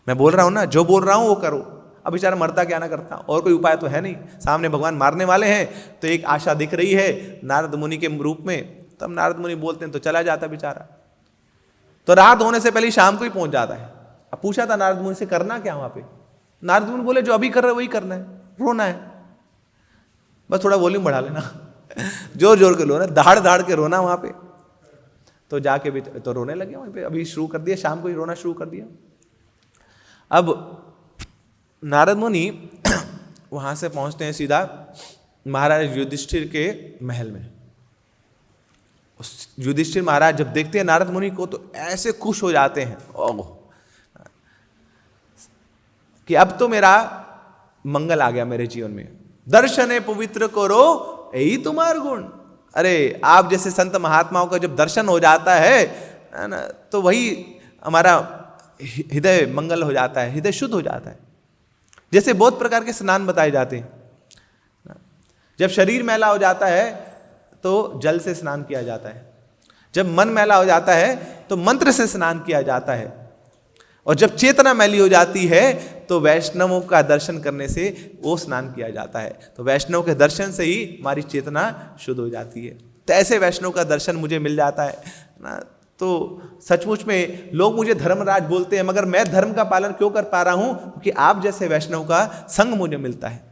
मैं बोल रहा हूं ना, जो बोल रहा हूं वो करो। अब बेचारा मरता क्या ना करता, और कोई उपाय तो है नहीं, सामने भगवान मारने वाले हैं, तो एक आशा दिख रही है नारद मुनि के रूप में। तब नारद मुनि बोलते हैं तो चला जाता बेचारा, तो रात होने से पहले शाम को ही पहुंच जाता है। अब पूछा था नारद मुनि से करना क्या वहां पे, नारद मुनि बोले जो अभी कर रहे हो वही करना है, रोना है, बस थोड़ा वॉल्यूम बढ़ा लेना, जोर जोर के रोना, दहाड़ दहाड़ के रोना वहां पे। तो जाके भी तो रोने लगे वहीं पे, अभी शुरू कर दिया, शाम को ही रोना शुरू कर दिया। अब नारद मुनि वहां से पहुंचते हैं सीधा महाराज युधिष्ठिर के महल में। युधिष्ठिर महाराज जब देखते हैं नारद मुनि को तो ऐसे खुश हो जाते हैं कि अब तो मेरा मंगल आ गया मेरे जीवन में, दर्शने पवित्र करो यही तुम्हार गुण। अरे आप जैसे संत महात्माओं का जब दर्शन हो जाता है ना, तो वही हमारा हृदय मंगल हो जाता है, हृदय शुद्ध हो जाता है। जैसे बहुत प्रकार के स्नान बताए जाते हैं, जब शरीर मैला हो जाता है तो जल से स्नान किया जाता है, जब मन मैला हो जाता है तो मंत्र से स्नान किया जाता है, और जब चेतना मैली हो जाती है तो वैष्णवों का दर्शन करने से वो स्नान किया जाता है। तो वैष्णव के दर्शन से ही हमारी चेतना शुद्ध हो जाती है। तो ऐसे वैष्णव का दर्शन मुझे मिल जाता है ना, तो सचमुच में लोग मुझे धर्मराज बोलते हैं, मगर मैं धर्म का पालन क्यों कर पा रहा हूं? क्योंकि आप जैसे वैष्णव का संग मुझे मिलता है।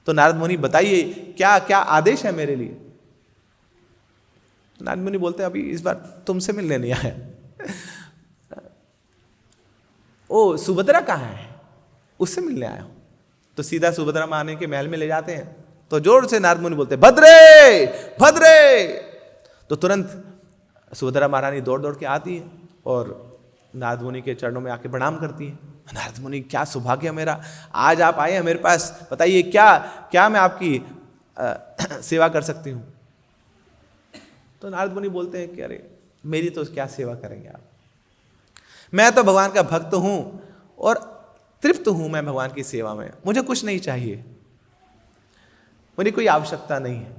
तो नारद मुनि बताइए क्या क्या आदेश है मेरे लिए? नारद मुनि बोलते हैं अभी इस बार तुमसे मिलने नहीं आया। ओ सुभद्रा कहाँ है? उससे मिलने आया हूं। तो सीधा सुभद्रा माने के महल में ले जाते हैं, तो जोर से नारद मुनि बोलते हैं भद्रे भद्रे। तो तुरंत सुभद्रा महारानी दौड़ दौड़ के आती है और नारद मुनि के चरणों में आके प्रणाम करती है। नारद मुनि क्या सौभाग्य मेरा, आज आप आए हैं मेरे पास, बताइए क्या क्या मैं आपकी सेवा कर सकती हूँ? तो नारद मुनि बोलते हैं कि अरे मेरी तो क्या सेवा करेंगे आप, मैं तो भगवान का भक्त हूं और तृप्त हूं मैं भगवान की सेवा में, मुझे कुछ नहीं चाहिए, मुझे कोई आवश्यकता नहीं है,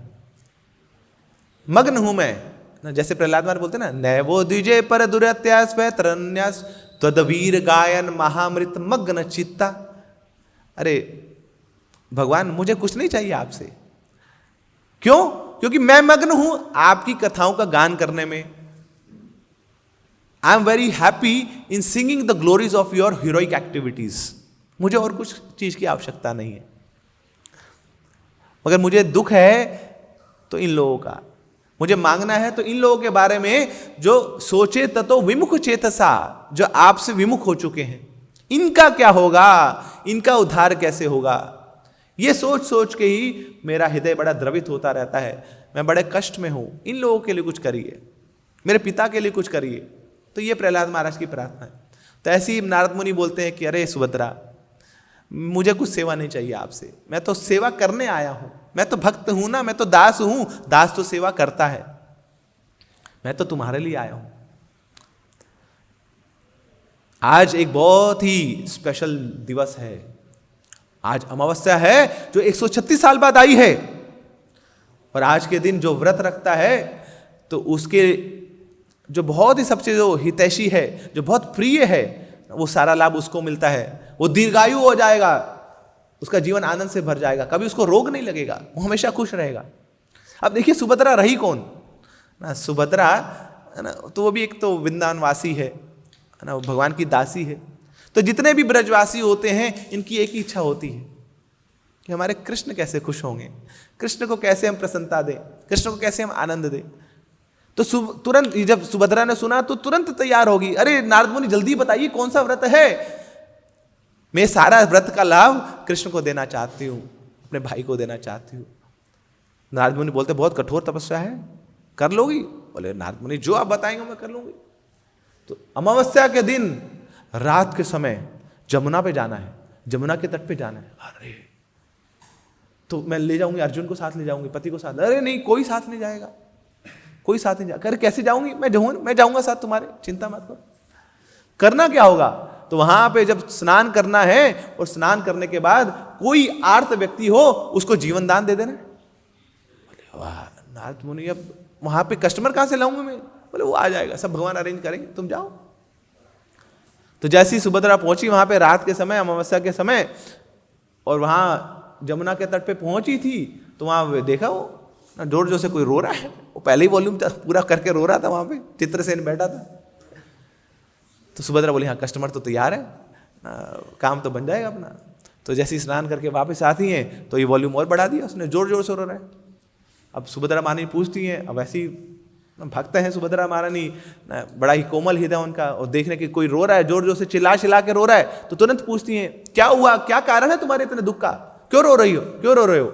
मग्न हूं मैं। जैसे प्रहलाद महाराज बोलते ना, नैवो द्विजे पर दुरत्यास तरन्यास त्वदवीर गायन महामृत मग्न चित्ता। अरे भगवान मुझे कुछ नहीं चाहिए आपसे, क्यों? क्योंकि मैं मग्न हूं आपकी कथाओं का गान करने में। I am very happy in singing the glories of your heroic activities. मुझे और कुछ चीज की आवश्यकता नहीं है, मगर मुझे दुख है तो इन लोगों का, मुझे मांगना है तो इन लोगों के बारे में जो सोचे ततो विमुख चेतसा, जो आपसे विमुख हो चुके हैं, इनका क्या होगा, इनका उद्धार कैसे होगा। ये सोच सोच के ही मेरा हृदय बड़ा द्रवित होता रहता है, मैं बड़े कष्ट में हूं, इन लोगों के लिए कुछ करिए, मेरे पिता के लिए कुछ करिए। तो ये प्रहलाद महाराज की प्रार्थना है। तो ऐसे ही नारद मुनि बोलते हैं कि अरे सुभद्रा, मुझे कुछ सेवा नहीं चाहिए आपसे, मैं तो सेवा करने आया हूं, मैं तो भक्त हूं ना, मैं तो दास हूं, दास तो सेवा करता है, मैं तो तुम्हारे लिए आया हूं। आज एक बहुत ही स्पेशल दिवस है, आज अमावस्या है जो 136 साल बाद आई है, और आज के दिन जो व्रत रखता है तो उसके जो बहुत ही सबसे जो हितैषी है, जो बहुत प्रिय है, वो सारा लाभ उसको मिलता है, वो दीर्घायु हो जाएगा, उसका जीवन आनंद से भर जाएगा, कभी उसको रोग नहीं लगेगा, वो हमेशा खुश रहेगा। अब देखिए सुभद्रा रही कौन ना, सुभद्रा है ना, तो वो भी एक तो वृंदावन वासी है ना, वो भगवान की दासी है। तो जितने भी ब्रजवासी होते हैं, इनकी एक ही इच्छा होती है कि हमारे कृष्ण कैसे खुश होंगे, कृष्ण को कैसे हम प्रसन्नता दें, कृष्ण को कैसे हम आनंद दें। तो तुरंत जब सुभद्रा ने सुना तो तुरंत तैयार होगी, अरे नारद मुनि जल्दी बताइए कौन सा व्रत है, मैं सारा व्रत का लाभ कृष्ण को देना चाहती हूँ, अपने भाई को देना चाहती हूँ। नारद मुनि बोलते बहुत कठोर तपस्या है, कर लोगी? बोले नारद मुनि जो आप बताएंगे मैं कर लूंगी। तो अमावस्या के दिन रात के समय जमुना पे जाना है, जमुना के तट पे जाना है। अरे तो मैं ले जाऊंगी, अर्जुन को साथ ले जाऊंगी, पति को साथ। अरे नहीं, कोई साथ नहीं जाएगा, कोई साथ नहीं जाएगा। कैसे जाऊंगी? मैं जाऊंगा साथ तुम्हारे, चिंता मत करो। करना क्या होगा? तो वहां पे जब स्नान करना है और स्नान करने के बाद कोई आर्त व्यक्ति हो उसको जीवन दान दे देना। बोले वाह नारद मुनि, अब वहां पे कस्टमर कहां से लाऊंगा मैं? बोले वो आ जाएगा, सब भगवान अरेंज करेंगे, तुम जाओ। तो जैसी सुभद्रा पहुंची वहां पे रात के समय, अमावस्या के समय, और वहां जमुना के तट पे पहुंची थी, तो वहां देखा वो जोर जोर से कोई रो रहा है। वो पहले ही वॉल्यूम पूरा करके रो रहा था, वहां पे चित्रसेन बैठा था। तो सुभद्रा बोली हाँ कस्टमर तो तैयार है, काम तो बन जाएगा अपना। तो जैसे ही स्नान करके वापस आती हैं तो ये वॉल्यूम और बढ़ा दिया उसने, जोर जोर से रो रहा है। अब सुभद्रा महारानी पूछती हैं, अब ऐसी भक्त हैं सुभद्रा महारानी, बड़ा ही कोमल हृदय उनका, और देखने की कोई रो रहा है, जोर जोर से चिल्ला चिल्ला के रो रहा है, तो तुरंत पूछती हैं क्या हुआ, क्या कारण है तुम्हारे इतने दुख का, क्यों रो रही हो, क्यों रो रहे हो?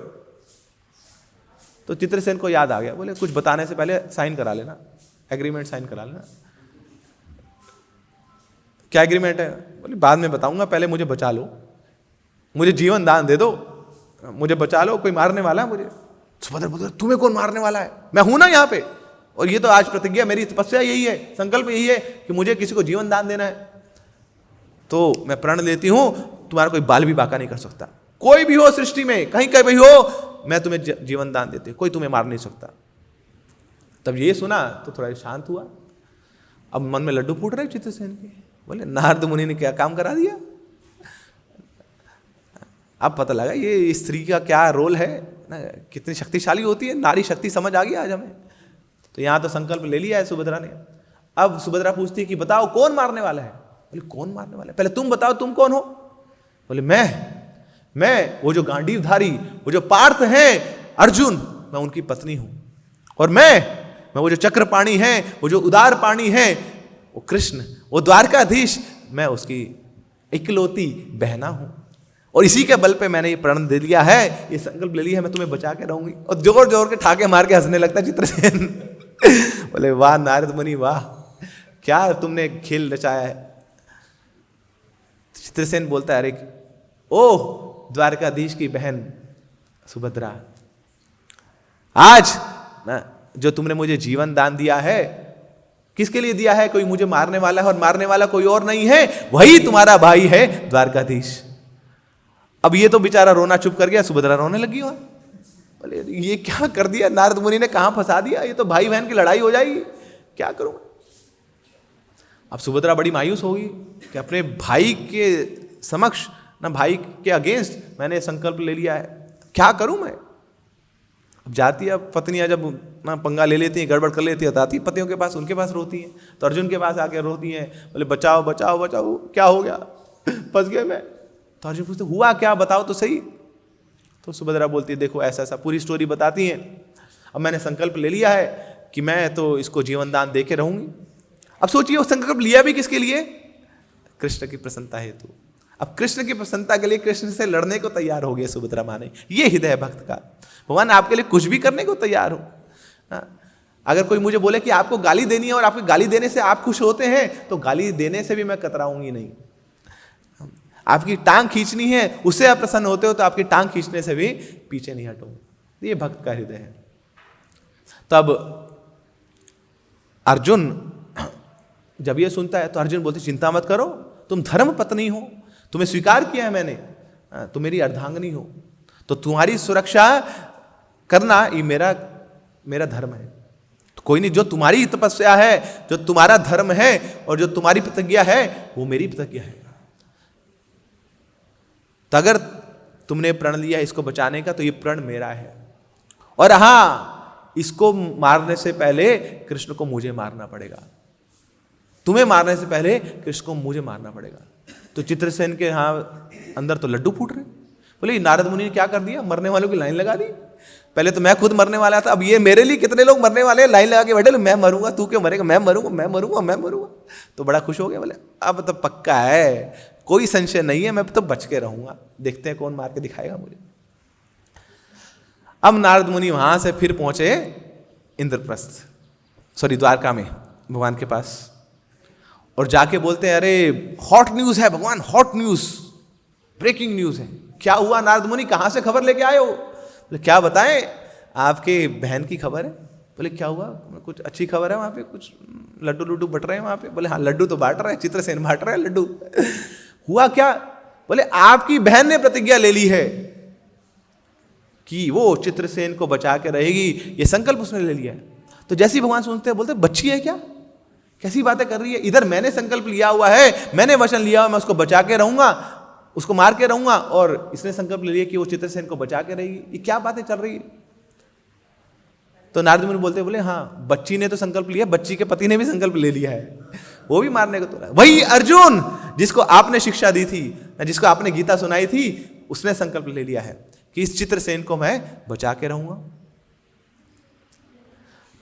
तो चित्रसेन को याद आ गया, बोले कुछ बताने से पहले साइन करा लेना, एग्रीमेंट साइन करा लेना। क्या एग्रीमेंट है? बोले बाद में बताऊंगा, पहले मुझे बचा लो, मुझे जीवन दान दे दो, मुझे बचा लो, कोई मारने वाला है मुझे। सुभद्रा बोले तुम्हें कौन मारने वाला है, मैं हूं ना यहाँ पे, और ये तो आज प्रतिज्ञा, मेरी तपस्या यही है, संकल्प यही है कि मुझे किसी को जीवन दान देना है। तो मैं प्रण लेती हूं तुम्हारा कोई बाल भी बाका नहीं कर सकता, कोई भी हो सृष्टि में, कहीं कहीं भी हो, मैं तुम्हें जीवन दान देती हूं, कोई तुम्हें मार नहीं सकता। तब ये सुना तो थोड़ा शांत हुआ। अब मन में लड्डू फूट रहे चित्रसेन के, बोले नारद मुनि ने क्या काम करा दिया। अब पता लगा ये स्त्री का क्या रोल है ना, कितनी शक्तिशाली होती है, नारी शक्ति समझ आ गया आज हमें। तो यहां तो संकल्प ले लिया है सुभद्रा ने। अब सुभद्रा पूछती है कि बताओ कौन मारने वाला है? बोले कौन मारने वाला है, पहले तुम बताओ तुम कौन हो? बोले मैं वो जो गांडीवधारी, वो जो पार्थ हैं अर्जुन, मैं उनकी पत्नी हूं, और मैं वो जो चक्रपाणी है, वो जो उदार पाणी है, वो कृष्ण, वो द्वारकाधीश, मैं उसकी इकलौती बहना हूं, और इसी के बल पे मैंने ये प्रण दे लिया है, ये संकल्प ले लिया है, मैं तुम्हें बचा के रहूंगी। और जोर जोर के ठाके मार के हंसने लगता चित्रसेन। बोले वाह नारद मुनि वाह, क्या तुमने खेल रचाया है। चित्रसेन बोलता है अरे ओह द्वारकाधीश की बहन सुभद्रा, आज ना जो तुमने मुझे जीवन दान दिया है, किसके लिए दिया है? कोई मुझे मारने वाला है और मारने वाला कोई और नहीं है, वही तुम्हारा भाई है द्वारकाधीश। अब ये तो बेचारा रोना चुप कर गया, सुभद्रा रोने लगी। वहां बोले ये क्या कर दिया नारद मुनि ने, कहां फंसा दिया, ये तो भाई बहन की लड़ाई हो जाएगी, क्या करूं। अब सुभद्रा बड़ी मायूस होगी कि अपने भाई के समक्ष ना, भाई के अगेंस्ट मैंने संकल्प ले लिया है, क्या करूं मैं। अब जाती है, पत्नियां जब ना पंगा ले लेती हैं, गड़बड़ कर लेती है, आती पतियों के पास, उनके पास रोती हैं। तो अर्जुन के पास आके रोती हैं, बोले बचाओ बचाओ बचाओ, क्या हो गया, फंस गए मैं। तो अर्जुन पूछते हुआ क्या, बताओ तो सही। तो सुभद्रा बोलती है देखो ऐसा ऐसा, पूरी स्टोरी बताती हैं। अब मैंने संकल्प ले लिया है कि मैं तो इसको जीवन दान दे के रहूंगी। अब सोचिए वो संकल्प लिया भी किसके लिए? कृष्ण की प्रसन्नता हेतु। अब कृष्ण की प्रसन्नता के लिए कृष्ण से लड़ने को तैयार हो गए सुभद्रा माने। ये हृदय भक्त का, भगवान आपके लिए कुछ भी करने को तैयार हो। अगर कोई मुझे बोले कि आपको गाली देनी है और आपको गाली देने से आप खुश होते हैं, तो गाली देने से भी मैं कतराऊंगी नहीं। आपकी टांग खींचनी है, उससे आप प्रसन्न होते हो, तो आपकी टांग खींचने से भी पीछे नहीं हटूंगा। ये भक्त का हृदय है। तब अर्जुन जब ये सुनता है तो अर्जुन बोलते चिंता मत करो, तुम धर्म पत्नी हो, तुम्हें स्वीकार किया है मैंने, तुम मेरी अर्धांगिनी हो, तो तुम्हारी सुरक्षा करना ये मेरा धर्म है। तो कोई नहीं, जो तुम्हारी तपस्या है, जो तुम्हारा धर्म है और जो तुम्हारी प्रतिज्ञा है, वो मेरी प्रतिज्ञा है। तो अगर तुमने प्रण लिया इसको बचाने का, तो ये प्रण मेरा है। और हां, इसको मारने से पहले कृष्ण को मुझे मारना पड़ेगा। तुम्हें मारने से पहले कृष्ण को मुझे मारना पड़ेगा। तो चित्रसेन के अंदर तो लड्डू फूट रहे। बोले नारद मुनि ने क्या कर दिया, मरने वालों की लाइन लगा दी। पहले तो मैं खुद मरने वाला था, अब ये मेरे लिए कितने लोग मरने वाले हैं, लाइन लगा के बैठे, मैं मरूंगा, तू क्यों मरेगा, मैं मरूंगा मैं मरूंगा मैं मरूंगा। तो बड़ा खुश हो गया, बोले अब तो पक्का है, कोई संशय नहीं है, मैं तो बच के रहूंगा, देखते हैं कौन मार के दिखाएगा मुझे। अब नारद मुनि वहां से फिर पहुंचे इंद्रप्रस्थ, द्वारका में भगवान के पास, और जाके बोलते हैं अरे हॉट न्यूज है भगवान, हॉट न्यूज, ब्रेकिंग न्यूज है। क्या हुआ नारद मुनि, कहां से खबर लेके आए हो? बोले क्या बताएं, आपके बहन की खबर है। बोले क्या हुआ, कुछ अच्छी खबर है, वहां पे कुछ लड्डू लड्डू बट रहे हैं वहां पे। बोले हाँ लड्डू तो बांट रहे हैं, चित्रसेन बांट रहे हैं लड्डू। हुआ क्या? बोले आपकी बहन ने प्रतिज्ञा ले ली है कि वो चित्रसेन को बचा के रहेगी, ये संकल्प उसने ले लिया है। तो जैसे ही भगवान सुनते हैं बोलते बच्ची है क्या, कैसी बातें कर रही है, इधर मैंने संकल्प लिया हुआ है, मैंने वचन लिया हुआ मैं उसको बचा के रहूंगा, उसको मार के रहूंगा, और इसने संकल्प ले लिया कि वो चित्रसेन को बचा के रहेगी, ये क्या बातें चल रही है? तो नारद मुनि बोलते बोले हाँ बच्ची ने तो संकल्प लिया, बच्ची के पति ने भी संकल्प ले लिया है, वो भी मारने को तो। वही अर्जुन जिसको आपने शिक्षा दी थी, जिसको आपने गीता सुनाई थी, उसने संकल्प ले लिया है कि इस चित्रसेन को मैं बचा के रहूंगा।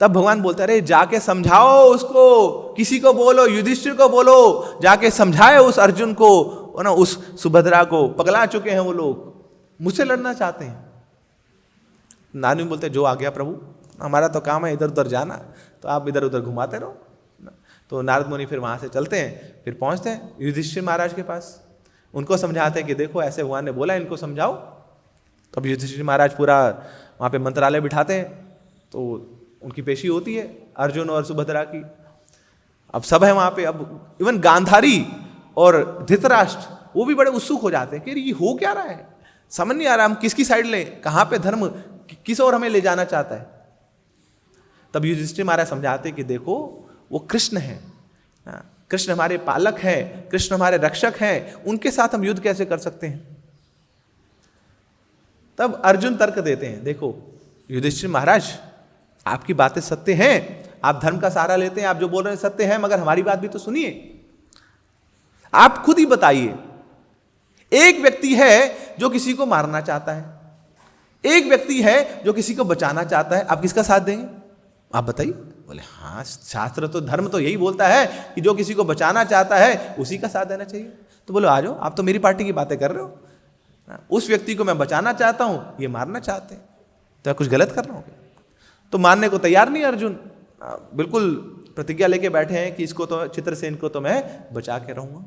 तब भगवान बोलते अरे जाके समझाओ उसको, किसी को बोलो, युधिष्ठिर को बोलो, जाके समझाए उस अर्जुन को, ना उस सुभद्रा को, पगला चुके हैं वो लोग, मुझसे लड़ना चाहते हैं। नानी बोलते जो आ गया प्रभु, हमारा तो काम है इधर उधर जाना, तो आप इधर उधर घुमाते रहो। तो नारद मुनि फिर वहां से चलते हैं, फिर पहुंचते हैं युधिष्ठिर महाराज के पास, उनको समझाते हैं कि देखो ऐसे भगवान ने बोला, इनको समझाओ। तब युधिष्ठिर महाराज पूरा वहां पे मंत्रालय बिठाते हैं, तो उनकी पेशी होती है अर्जुन और सुभद्रा की। अब सब है वहां पे, अब इवन गांधारी और धृतराष्ट्र वो भी बड़े उत्सुक हो जाते हैं कि ये हो क्या रहा है, समझ नहीं आ रहा हम किसकी साइड लें, कहां पे धर्म किस ओर हमें ले जाना चाहता है। तब युधिष्ठिर महाराज समझाते हैं कि देखो वो कृष्ण है, कृष्ण हमारे पालक हैं, कृष्ण हमारे रक्षक हैं, उनके साथ हम युद्ध कैसे कर सकते हैं। तब अर्जुन तर्क देते हैं, देखो युधिष्ठिर महाराज आपकी बातें सत्य हैं, आप धर्म का सहारा लेते हैं, आप जो बोल रहे हैं सत्य है, मगर हमारी बात भी तो सुनिए। आप खुद ही बताइए, एक व्यक्ति है जो किसी को मारना चाहता है, एक व्यक्ति है जो किसी को बचाना चाहता है, आप किसका साथ देंगे? आप बताइए। बोले हाँ शास्त्र तो, धर्म तो यही बोलता है कि जो किसी को बचाना चाहता है उसी का साथ देना चाहिए। तो बोलो आ जाओ, आप तो मेरी पार्टी की बातें कर रहे हो, उस व्यक्ति को मैं बचाना चाहता हूं, ये मारना चाहते हैं, तो कुछ गलत कर रहा हूं। तो मानने को तैयार नहीं अर्जुन, बिल्कुल प्रतिज्ञा लेके बैठे हैं कि इसको तो, चित्रसेन को तो मैं बचा के रहूंगा।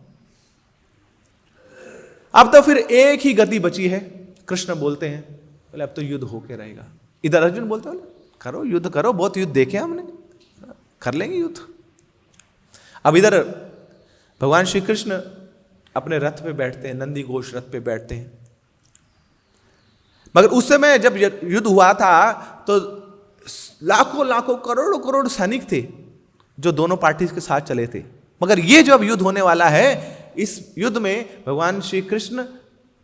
अब तो फिर एक ही गति बची है, कृष्ण बोलते हैं बोले अब तो युद्ध होके रहेगा। इधर अर्जुन बोलते बोले करो युद्ध करो, बहुत युद्ध देखे हमने, कर लेंगे युद्ध। अब इधर भगवान श्री कृष्ण अपने रथ पे बैठते हैं, नंदी घोष रथ पे बैठते हैं। मगर उस समय जब युद्ध हुआ था तो लाखों लाखों करोड़ों करोड़ सैनिक थे जो दोनों पार्टी के साथ चले थे। मगर ये जो अब युद्ध होने वाला है, इस युद्ध में भगवान श्री कृष्ण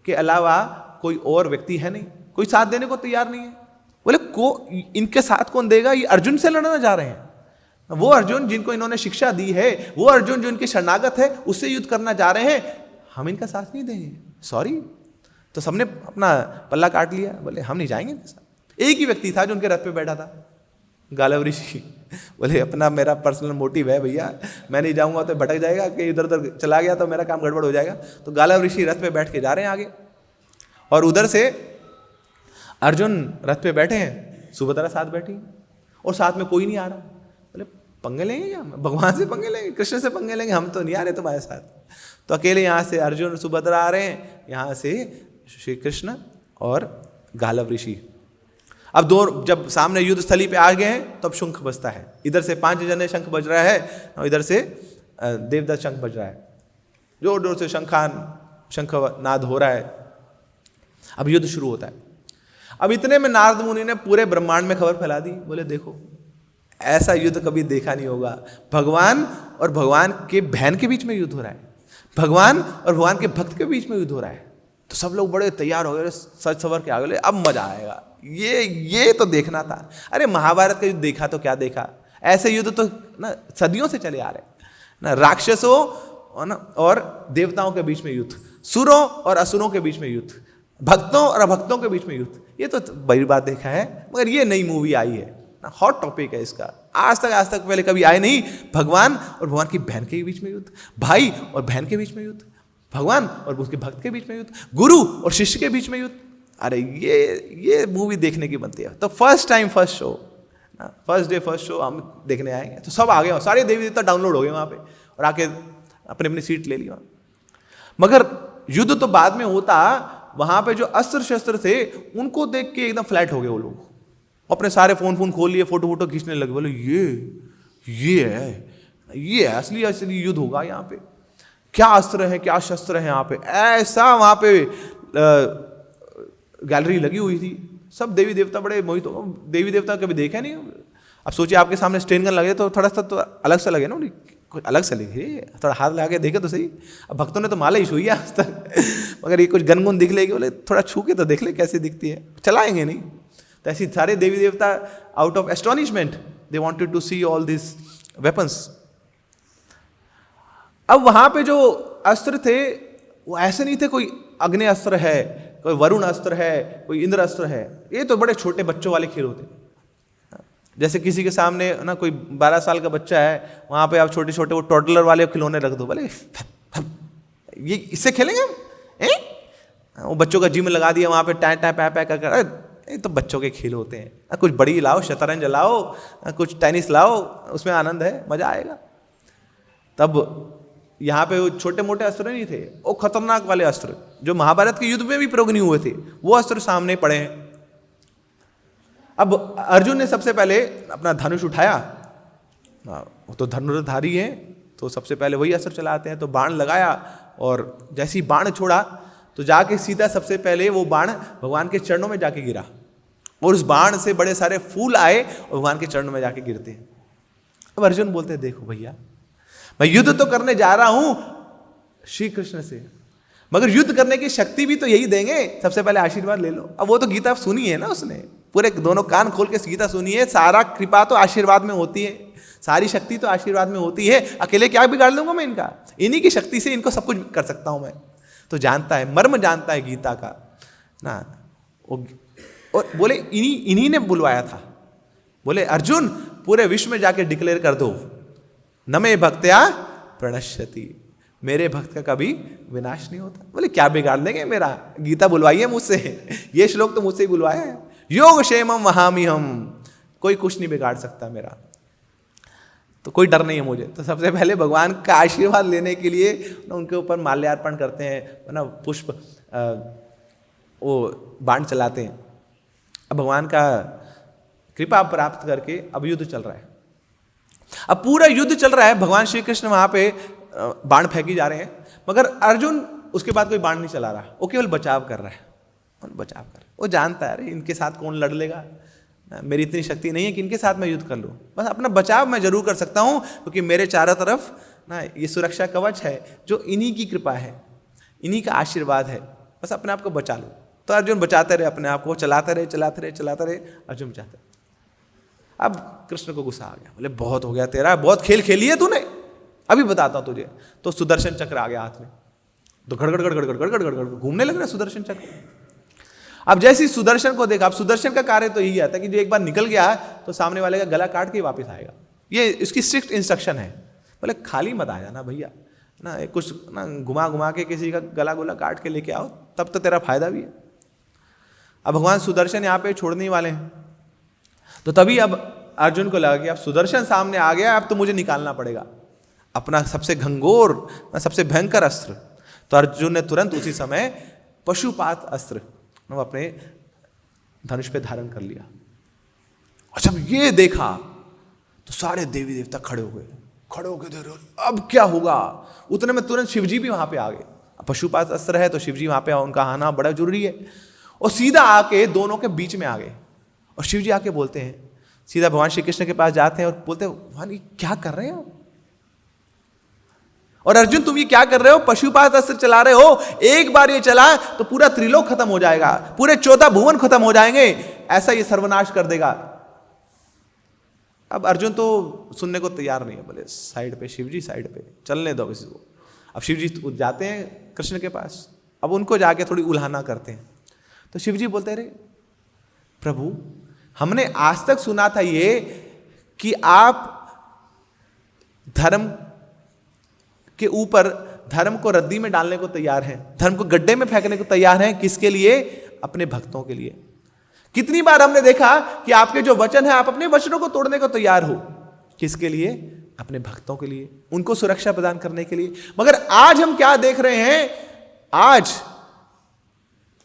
के अलावा कोई और व्यक्ति है नहीं, कोई साथ देने को तैयार नहीं है। बोले इनके साथ कौन देगा, ये अर्जुन से लड़ना जा रहे हैं। वो अर्जुन जिनको इन्होंने शिक्षा दी है, वो अर्जुन जो इनके शरणागत है, उससे युद्ध करना जा रहे हैं, हम इनका साथ नहीं देंगे, सॉरी। तो सबने अपना पल्ला काट लिया, बोले हम नहीं जाएंगे इनके साथ। एक ही व्यक्ति था जो उनके रथ पे बैठा था, गालव ऋषि। बोले अपना मेरा पर्सनल मोटिव है भैया, मैं नहीं जाऊंगा तो भटक जाएगा, कि इधर उधर चला गया तो मेरा काम गड़बड़ हो जाएगा। तो गालव ऋषि रथ पे बैठ के जा रहे हैं आगे, और उधर से अर्जुन रथ पे बैठे हैं, सुभद्रा साथ बैठी और साथ में कोई नहीं आ रहा। बोले पंगे लेंगे क्या, भगवान से पंगे लेंगे, कृष्ण से पंगे लेंगे, हम तो नहीं आ रहे तुम्हारे साथ। तो अकेले यहाँ से अर्जुन सुभद्रा आ रहे हैं, यहाँ से श्री कृष्ण और गालव ऋषि। अब दो जब सामने युद्ध स्थली पे आ गए हैं, तब शंख बजता है। इधर से 5 जने शंख बज रहा है और इधर से देवदत्त शंख बज रहा है, जोर जोर से शंख नाद हो रहा है। अब युद्ध शुरू होता है। अब इतने में नारद मुनि ने पूरे ब्रह्मांड में खबर फैला दी, बोले देखो ऐसा युद्ध कभी देखा नहीं होगा, भगवान और भगवान के बहन के बीच में युद्ध हो रहा है, भगवान और भगवान के भक्त के बीच में युद्ध हो रहा है। तो सब लोग बड़े तैयार हो गए, सच सवर के आ गए, अब मजा आएगा, ये तो देखना था। अरे महाभारत का युद्ध देखा तो क्या देखा, ऐसे युद्ध तो ना सदियों से चले आ रहे ना, राक्षसों और देवताओं के बीच में युद्ध, सुरों और असुरों के बीच में युद्ध, भक्तों और अभक्तों के बीच में युद्ध, ये तो बड़ी बात देखा है। मगर ये नई मूवी आई है ना, हॉट टॉपिक है इसका, आज तक पहले कभी आए नहीं। भगवान और भगवान की बहन के बीच में युद्ध, भाई और बहन के बीच में युद्ध, भगवान और उसके भक्त के बीच में युद्ध, गुरु और शिष्य के बीच में युद्ध। अरे ये मूवी देखने की बनती है। तो फर्स्ट टाइम फर्स्ट शो ना, फर्स्ट डे फर्स्ट शो हम देखने आएंगे। तो सब आ गए, सारे देवी देवता डाउनलोड हो गए वहाँ पे और आके अपनी अपनी सीट ले ली वहाँ। मगर युद्ध तो बाद में होता, वहां पे जो अस्त्र शस्त्र थे उनको देख के एकदम फ्लैट हो गए वो लोग, अपने सारे फोन खोल लिए, फोटो खींचने लगे। बोले ये है असली युद्ध होगा यहाँ पे, क्या अस्त्र है क्या शस्त्र है यहाँ पे। ऐसा वहां पे गैलरी लगी हुई थी, सब देवी देवता बड़े मोहित हो। देवी देवता कभी देखा नहीं। अब सोचिए आपके सामने स्टेन गन लगे तो थोड़ा सा तो अलग सा लगे ना, कुछ अलग से लगे, थोड़ा हाथ लगा के देखे तो सही। अब भक्तों ने तो माला ही छुई है आज तक, मगर ये कुछ गनगुन दिख लेगी, बोले थोड़ा छू के तो देख ले कैसी दिखती है, चलाएंगे नहीं। तो ऐसी सारे देवी देवता out of astonishment they wanted to see all this weapons. अब वहां पे जो अस्त्र थे वो ऐसे नहीं थे कोई अग्नि अस्त्र है, कोई वरुण अस्त्र है, कोई इंद्र अस्त्र है। ये तो बड़े छोटे बच्चों वाले खेल होते हैं। जैसे किसी के सामने ना कोई 12 साल का बच्चा है, वहां पे आप छोटे छोटे वो टॉडलर वाले खिलौने रख दो, बोले ये इससे खेलेंगे हम। वो बच्चों का जिम लगा दिया वहां पे, टाइ पै कर, ये तो बच्चों के खेल होते हैं। कुछ बड़ी लाओ, शतरंज लाओ, कुछ टेनिस लाओ, उसमें आनंद है, मजा आएगा। तब यहाँ पे वो छोटे मोटे अस्त्र नहीं थे, वो खतरनाक वाले अस्त्र जो महाभारत के युद्ध में भी प्रयोग नहीं हुए थे, वो अस्त्र सामने पड़े हैं। अब अर्जुन ने सबसे पहले अपना धनुष उठाया, वो तो धनुर्धारी है, तो सबसे पहले वही अस्त्र चलाते हैं। तो बाण लगाया और जैसे ही बाण छोड़ा तो जाके सीधा सबसे पहले वो बाण भगवान के चरणों में जाके गिरा, और उस बाण से बड़े सारे फूल आए और भगवान के चरणों में जाके गिरते हैं। अब अर्जुन बोलते हैं देखो भैया, मैं युद्ध तो करने जा रहा हूं श्री कृष्ण से, मगर युद्ध करने की शक्ति भी तो यही देंगे, सबसे पहले आशीर्वाद ले लो। अब वो तो गीता सुनी है ना, उसने पूरे दोनों कान खोल के गीता सुनी है। सारा कृपा तो आशीर्वाद में होती है, सारी शक्ति तो आशीर्वाद में होती है। अकेले क्या बिगाड़ लूंगा मैं इनका, इन्हीं की शक्ति से इनको सब कुछ कर सकता हूं मैं। तो जानता है, मर्म जानता है गीता का ना। और बोले इन्हीं ने बुलवाया था, बोले अर्जुन पूरे विश्व में जाके डिक्लेयर कर दो, न मे भक्त्या प्रणश्यति, मेरे भक्त का कभी विनाश नहीं होता। बोले क्या बिगाड़ देंगे मेरा, गीता बुलवाई है मुझसे, ये श्लोक तो मुझसे ही बुलवाया है। योग क्षेमम वहामि हम, कोई कुछ नहीं बिगाड़ सकता मेरा, तो कोई डर नहीं है मुझे। तो सबसे पहले भगवान का आशीर्वाद लेने के लिए उनके ऊपर माल्यार्पण करते हैं ना, पुष्प वो बाण चलाते हैं। अब भगवान कृपा प्राप्त करके अब युद्ध चल रहा है। अब पूरा युद्ध चल रहा है, भगवान श्री कृष्ण वहां पे बाण फेंकी जा रहे हैं, मगर अर्जुन उसके बाद कोई बाण नहीं चला रहा, वो केवल बचाव कर रहा है, बचाव कर। वो जानता है अरे इनके साथ कौन लड़ लेगा, मेरी इतनी शक्ति नहीं है कि इनके साथ मैं युद्ध कर लूँ, बस अपना बचाव मैं जरूर कर सकता हूँ, क्योंकि मेरे चारों तरफ ना ये सुरक्षा कवच है जो इन्हीं की कृपा है, इन्हीं का आशीर्वाद है, बस अपने आप को बचा लो। तो अर्जुन बचाते रहे अपने आप को, चलाते रहे अर्जुन बचाते। अब कृष्ण को गुस्सा आ गया, बोले बहुत हो गया तेरा, बहुत खेल खेली है तूने, अभी बताता हूं तुझे। तो सुदर्शन चक्र आ गया हाथ में, तो गड़गड़ गड़गड़ गड़गड़ गड़गड़ गड़गड़ घूमने लग रहा है सुदर्शन चक्र। अब जैसे ही सुदर्शन को देखा, अब सुदर्शन का कार्य तो यही आता है कि जो एक बार निकल गया तो सामने वाले का गला काट के वापस आएगा, ये इसकी स्ट्रिक्ट इंस्ट्रक्शन है। बोले खाली मत आ जाना भैया ना, कुछ ना घुमा घुमा के किसी का गला गुला काट के लेके आओ, तब तो तेरा फायदा भी है। अब भगवान सुदर्शन यहाँ पे छोड़ने वाले हैं, तो तभी अब अर्जुन को लगा कि अब सुदर्शन सामने आ गया, अब तो मुझे निकालना पड़ेगा अपना सबसे घंघोर, सबसे भयंकर अस्त्र। तो अर्जुन ने तुरंत उसी समय पशुपात अस्त्र वो अपने धनुष पे धारण कर लिया। और जब ये देखा तो सारे देवी देवता खड़े हो गए देख रहे, अब क्या होगा। उतने में तुरंत शिवजी भी वहां पे आ गए, पशुपात अस्त्र है तो शिवजी वहां पे उनका आना बड़ा जरूरी है। और सीधा आके दोनों के बीच में आ गए, और शिवजी आके बोलते हैं, सीधा भगवान श्री कृष्ण के पास जाते हैं और बोलते हैं भगवान ये क्या कर रहे हो, और अर्जुन तुम ये क्या कर रहे हो, पशुपात अस्त्र चला रहे हो, एक बार ये चला तो पूरा त्रिलोक खत्म हो जाएगा, पूरे 14 भुवन खत्म हो जाएंगे, ऐसा ये सर्वनाश कर देगा। अब अर्जुन तो सुनने को तैयार नहीं है, बोले साइड पे शिवजी, साइड पे चलने दो किसी को। अब शिवजी जाते हैं कृष्ण के पास, अब उनको जाके थोड़ी उल्हाना करते हैं। तो शिवजी बोलते अरे प्रभु, हमने आज तक सुना था ये कि आप धर्म के ऊपर धर्म को रद्दी में डालने को तैयार हैं, धर्म को गड्ढे में फेंकने को तैयार हैं, किसके लिए, अपने भक्तों के लिए। कितनी बार हमने देखा कि आपके जो वचन है आप अपने वचनों को तोड़ने को तैयार हो, किसके लिए, अपने भक्तों के लिए, उनको सुरक्षा प्रदान करने के लिए। मगर आज हम क्या देख रहे हैं, आज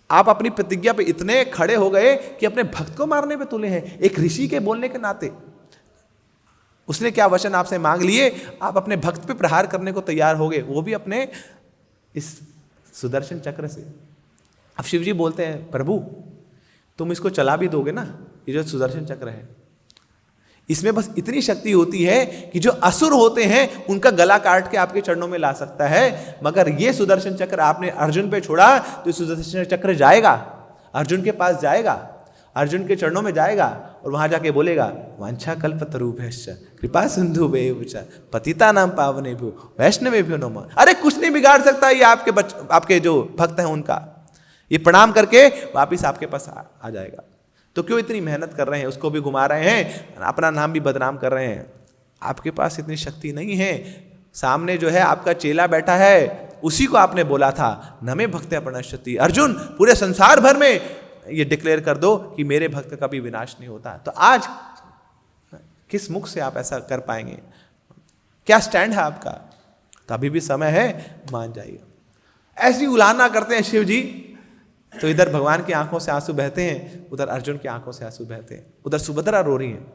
आप अपनी प्रतिज्ञा पे इतने खड़े हो गए कि अपने भक्त को मारने पे तुले हैं। एक ऋषि के बोलने के नाते उसने क्या वचन आपसे मांग लिए, आप अपने भक्त पे प्रहार करने को तैयार हो गए, वो भी अपने इस सुदर्शन चक्र से। अब शिवजी बोलते हैं प्रभु तुम इसको चला भी दोगे ना, ये जो सुदर्शन चक्र है इसमें बस इतनी शक्ति होती है कि जो असुर होते हैं उनका गला काट के आपके चरणों में ला सकता है, मगर ये सुदर्शन चक्र आपने अर्जुन पे छोड़ा तो सुदर्शन चक्र जाएगा, अर्जुन के पास जाएगा, अर्जुन के चरणों में जाएगा और वहां जाके बोलेगा वांछा कल्पतरुभ्यश्च कृपा सिंधु वेवच पतिता नाम पावनेभ्यो वैष्णवेभ्यो नमः। अरे कुछ नहीं बिगाड़ सकता ये आपके जो भक्त हैं उनका, ये प्रणाम करके वापिस आपके पास आ जाएगा। तो क्यों इतनी मेहनत कर रहे हैं, उसको भी घुमा रहे हैं, अपना नाम भी बदनाम कर रहे हैं। आपके पास इतनी शक्ति नहीं है, सामने जो है आपका चेला बैठा है, उसी को आपने बोला था नमे भक्त्या प्रणश्यति। अर्जुन पूरे संसार भर में ये डिक्लेयर कर दो कि मेरे भक्त का भी विनाश नहीं होता। तो आज किस मुख से आप ऐसा कर पाएंगे, क्या स्टैंड है आपका? तो अभी भी समय है, मान जाइए। ऐसी उलाहना करते हैं शिव जी, तो इधर भगवान की आंखों से आंसू बहते हैं, उधर अर्जुन की आंखों से आंसू बहते हैं, उधर सुभद्रा रो रही हैं।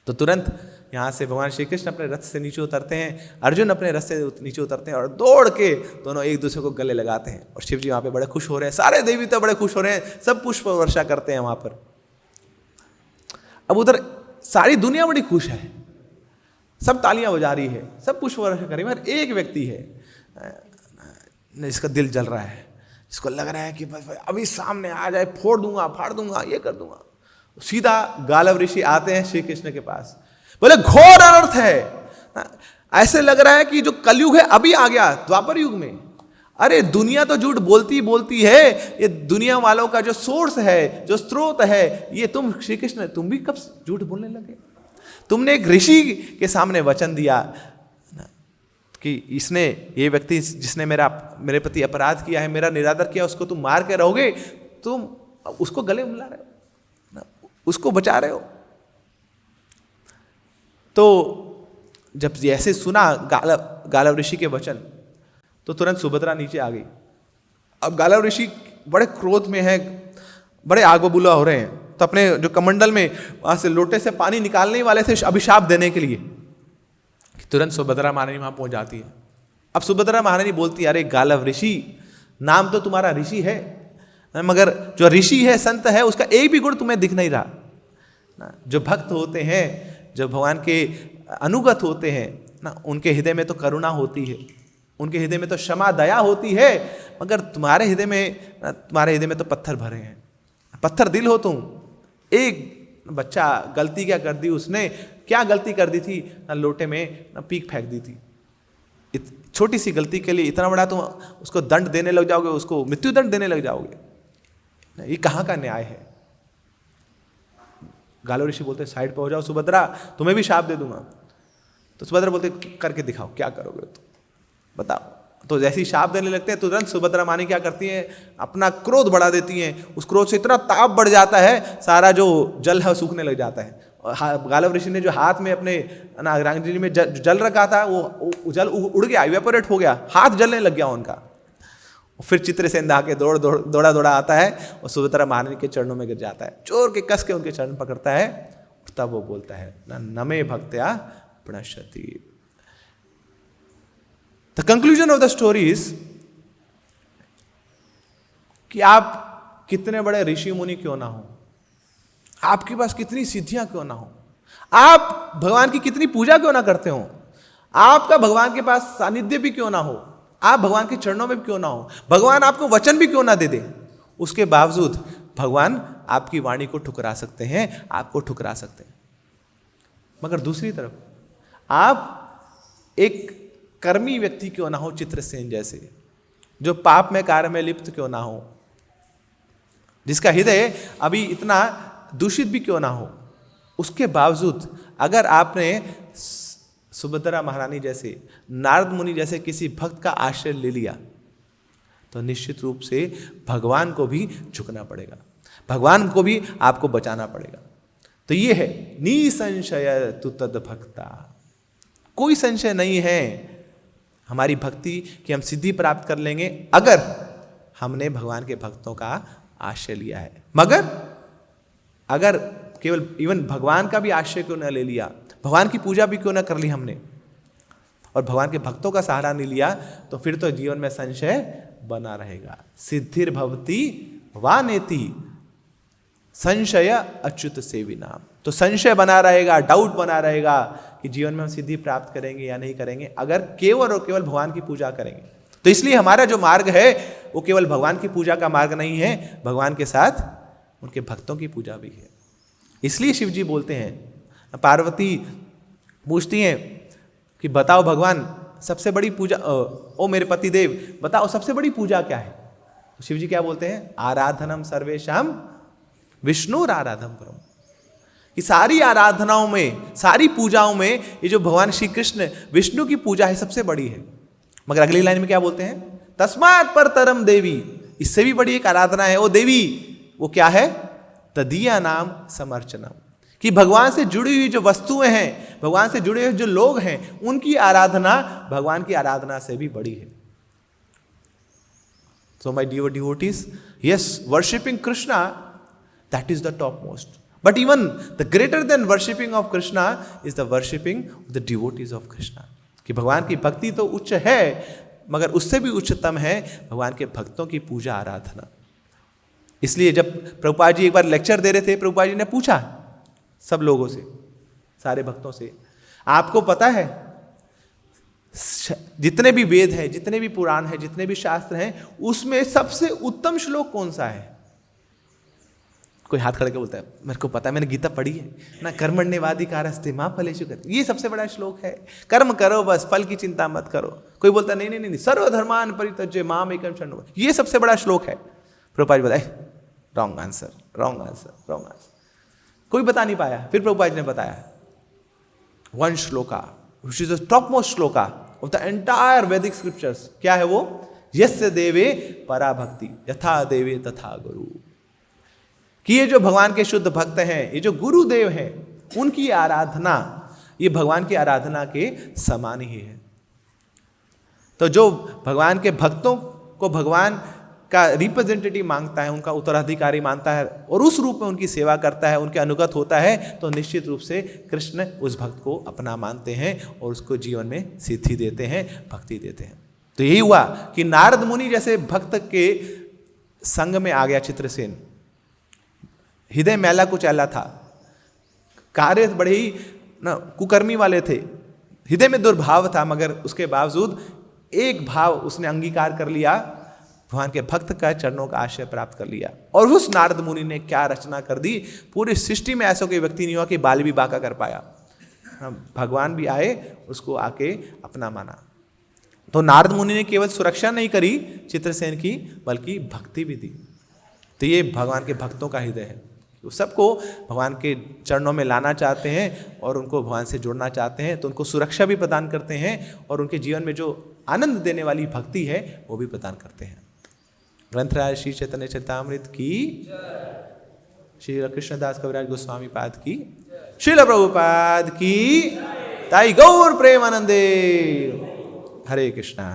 तो तुरंत यहाँ से भगवान श्री कृष्ण अपने रथ से नीचे उतरते हैं, अर्जुन अपने रथ से नीचे उतरते हैं और दौड़ के दोनों एक दूसरे को गले लगाते हैं। और शिव जी वहाँ पे बड़े खुश हो रहे हैं, सारे देवी तो बड़े खुश हो रहे हैं, सब पुष्प वर्षा करते हैं वहाँ पर। अब उधर सारी दुनिया बड़ी खुश है, सब तालियां बजा रही है, सब पुष्प वर्षा कर रही है, मगर एक व्यक्ति है जिसका दिल जल रहा है, जिसको लग रहा है कि बस अभी सामने आ जाए, फोड़ दूंगा, फाड़ दूंगा, ये कर दूंगा। सीधा गालव ऋषि आते हैं श्री कृष्ण के पास, बोले घोर अनर्थ है, ऐसे लग रहा है कि जो कलयुग है अभी आ गया, द्वापर युग में। अरे दुनिया तो झूठ बोलती बोलती है, ये दुनिया वालों का जो सोर्स है, जो स्रोत है, ये तुम श्री कृष्ण, तुम भी कब झूठ बोलने लगे? तुमने एक ऋषि के सामने वचन दिया कि इसने, ये व्यक्ति जिसने मेरे प्रति अपराध किया है, मेरा निरादर किया, उसको तुम मार के रहोगे, तुम उसको गले मिला रहे हो, उसको बचा रहे हो। तो जब ऐसे सुना गालव ऋषि के वचन, तो तुरंत सुभद्रा नीचे आ गई। अब गालव ऋषि बड़े क्रोध में है, बड़े आग बबूला हो रहे हैं, तो अपने जो कमंडल में वहां से लोटे से पानी निकालने ही वाले थे अभिशाप देने के लिए, तुरंत सुभद्रा महारानी वहां पहुंच जाती है। अब सुभद्रा महारानी बोलती है, अरे गालव ऋषि, नाम तो तुम्हारा ऋषि है, मगर जो ऋषि है, संत है, उसका एक भी गुण तुम्हें दिख नहीं रहा। जो भक्त होते हैं, जो भगवान के अनुगत होते हैं ना, उनके हृदय में तो करुणा होती है, उनके हृदय में तो क्षमा दया होती है, मगर तुम्हारे हृदय में तो पत्थर भरे हैं, पत्थर दिल हो तुम। एक बच्चा गलती क्या कर दी उसने, क्या गलती कर दी थी ना, लोटे में ना पीक फेंक दी थी। छोटी सी गलती के लिए इतना बड़ा तुम उसको दंड देने लग जाओगे, उसको मृत्यु दंड देने लग जाओगे, ये कहाँ का न्याय है। गालो ऋषि बोलते साइड पर हो जाओ सुभद्रा, तुम्हें भी शाप दे दूंगा। तो सुभद्रा बोलते करके दिखाओ, क्या करोगे तो बताओ। तो जैसे ही शाप देने लगते हैं, तुरंत सुभद्रा मानी क्या करती हैं, अपना क्रोध बढ़ा देती हैं। उस क्रोध से इतना ताप बढ़ जाता है, सारा जो जल है सूखने लग जाता है। और गालव ऋषि ने जो हाथ में अपने अर्धांगिनी में जल रखा था, वो जल उड़ गया, इवेपोरेट हो गया, हाथ जलने लग गया उनका। फिर चित्रसेन आके दौड़ा आता है और सुभद्रा महारानी के चरणों में गिर जाता है, चोर के कस के उनके चरण पकड़ता है। तब वो बोलता है नमे भक्त्या प्रणश्यति। The conclusion of the story is कि आप कितने बड़े ऋषि मुनि क्यों ना हो, आपके पास कितनी सिद्धियां क्यों ना हो, आप भगवान की कितनी पूजा क्यों ना करते हो, आपका भगवान के पास सानिध्य भी क्यों ना हो, आप भगवान के चरणों में भी क्यों ना हो, भगवान आपको वचन भी क्यों ना दे दे, उसके बावजूद भगवान आपकी वाणी को ठुकरा सकते हैं, आपको ठुकरा सकते हैं। मगर दूसरी तरफ आप एक कर्मी व्यक्ति क्यों ना हो, चित्रसेन जैसे, जो पाप में कार्य में लिप्त क्यों ना हो, जिसका हृदय अभी इतना दूषित भी क्यों ना हो, उसके बावजूद अगर आपने सुभद्रा महारानी जैसे, नारद मुनि जैसे किसी भक्त का आश्रय ले लिया, तो निश्चित रूप से भगवान को भी झुकना पड़ेगा, भगवान को भी आपको बचाना पड़ेगा। तो ये है निसंशय तु तद भक्ता, कोई संशय नहीं है हमारी भक्ति कि हम सिद्धि प्राप्त कर लेंगे अगर हमने भगवान के भक्तों का आश्रय लिया है। मगर अगर केवल इवन भगवान का भी आश्रय क्यों न ले लिया, भगवान की पूजा भी क्यों न कर ली हमने, और भगवान के भक्तों का सहारा नहीं लिया, तो फिर तो जीवन में संशय बना रहेगा। सिद्धिर भवति वा नेति संशय अच्युत सेविनाम। तो संशय बना रहेगा, डाउट बना रहेगा कि जीवन में हम सिद्धि प्राप्त करेंगे या नहीं करेंगे, अगर केवल और केवल भगवान की पूजा करेंगे। तो इसलिए हमारा जो मार्ग है वो केवल भगवान की पूजा का मार्ग नहीं है, भगवान के साथ उनके भक्तों की पूजा भी है। इसलिए शिव जी बोलते हैं, पार्वती पूछती हैं कि बताओ भगवान सबसे बड़ी पूजा, ओ मेरे पति देव बताओ सबसे बड़ी पूजा क्या है। तो शिव जी क्या बोलते हैं, आराधनम सर्वेशाम विष्णुर आराधम परम। कि सारी आराधनाओं में, सारी पूजाओं में ये जो भगवान श्री कृष्ण विष्णु की पूजा है सबसे बड़ी है। मगर अगली लाइन में क्या बोलते हैं, तस्मात् परतरम देवी, इससे भी बड़ी एक आराधना है ओ देवी, वो क्या है, तदीया नाम समर्चनम। कि भगवान से जुड़ी हुई जो वस्तुएं हैं, भगवान से जुड़े हुए जो लोग हैं, उनकी आराधना भगवान की आराधना से भी बड़ी है। So my dear devotees, yes, worshipping Krishna, that is the top most, but even the greater than worshipping of Krishna is the worshipping of the devotees of Krishna. कि भगवान की भक्ति तो उच्च है, मगर उससे भी उच्चतम है भगवान के भक्तों की पूजा आराधना। इसलिए जब प्रभुपाद जी एक बार लेक्चर दे रहे थे, प्रभुपाद जी ने पूछा सब लोगों से, सारे भक्तों से, आपको पता है जितने भी वेद हैं, जितने भी पुराण हैं, जितने भी शास्त्र हैं, उसमें सबसे उत्तम श्लोक कौन सा है? कोई हाथ खड़े के बोलता है मेरे को पता है, मैंने गीता पढ़ी है ना, कर्मण्येवाधिकारस्ते मा फलेषु कर्मणि, ये सबसे बड़ा श्लोक है, कर्म करो बस, फल की चिंता मत करो। कोई बोलता है नहीं नहीं नहीं, सर्वधर्मान परित्यज्य माम एकम शरणं व्रज, ये सबसे बड़ा श्लोक है। प्रभुपाद जी बताए wrong answer, wrong answer, wrong answer. कोई बता नहीं पाया, फिर प्रभुपाद जी ने बताया one shloka which is the top most shloka of the entire वैदिक स्क्रिप्चर्स। क्या है वो? यस्य देवे परा भक्ति यथा देवे तथा गुरु। कि ये जो भगवान के शुद्ध भक्त हैं, ये जो गुरुदेव हैं, उनकी आराधना ये भगवान की आराधना के समान ही है। तो जो भगवान के भक्तों को भगवान का रिप्रेजेंटेटिव मांगता है, उनका उत्तराधिकारी मानता है और उस रूप में उनकी सेवा करता है, उनके अनुगत होता है, तो निश्चित रूप से कृष्ण उस भक्त को अपना मानते हैं और उसको जीवन में सिद्धि देते हैं, भक्ति देते हैं। तो यही हुआ कि नारद मुनि जैसे भक्त के संग में आ गया चित्रसेन। हृदय मैला कुचैला था, कार्य बड़े ही कुकर्मी वाले थे, हृदय में दुर्भाव था, मगर उसके बावजूद एक भाव उसने अंगीकार कर लिया, भगवान के भक्त का चरणों का आश्रय प्राप्त कर लिया। और उस नारद मुनि ने क्या रचना कर दी, पूरी सृष्टि में ऐसा कोई व्यक्ति नहीं हुआ कि बाल भी बांका कर पाया। भगवान भी आए, उसको आके अपना माना। तो नारद मुनि ने केवल सुरक्षा नहीं करी चित्रसेन की, बल्कि भक्ति भी दी। तो ये भगवान के भक्तों का हृदय है, वो सबको भगवान के चरणों में लाना चाहते हैं और उनको भगवान से जोड़ना चाहते हैं, तो उनको सुरक्षा भी प्रदान करते हैं और उनके जीवन में जो आनंद देने वाली भक्ति है वो भी प्रदान करते हैं। ग्रंथराज श्री चैतन्य चरितामृत की, श्री कृष्णदास कविराज गोस्वामी पाद की, श्रील प्रभुपाद की, ताई गौर प्रेमानंदे। हरे कृष्णा।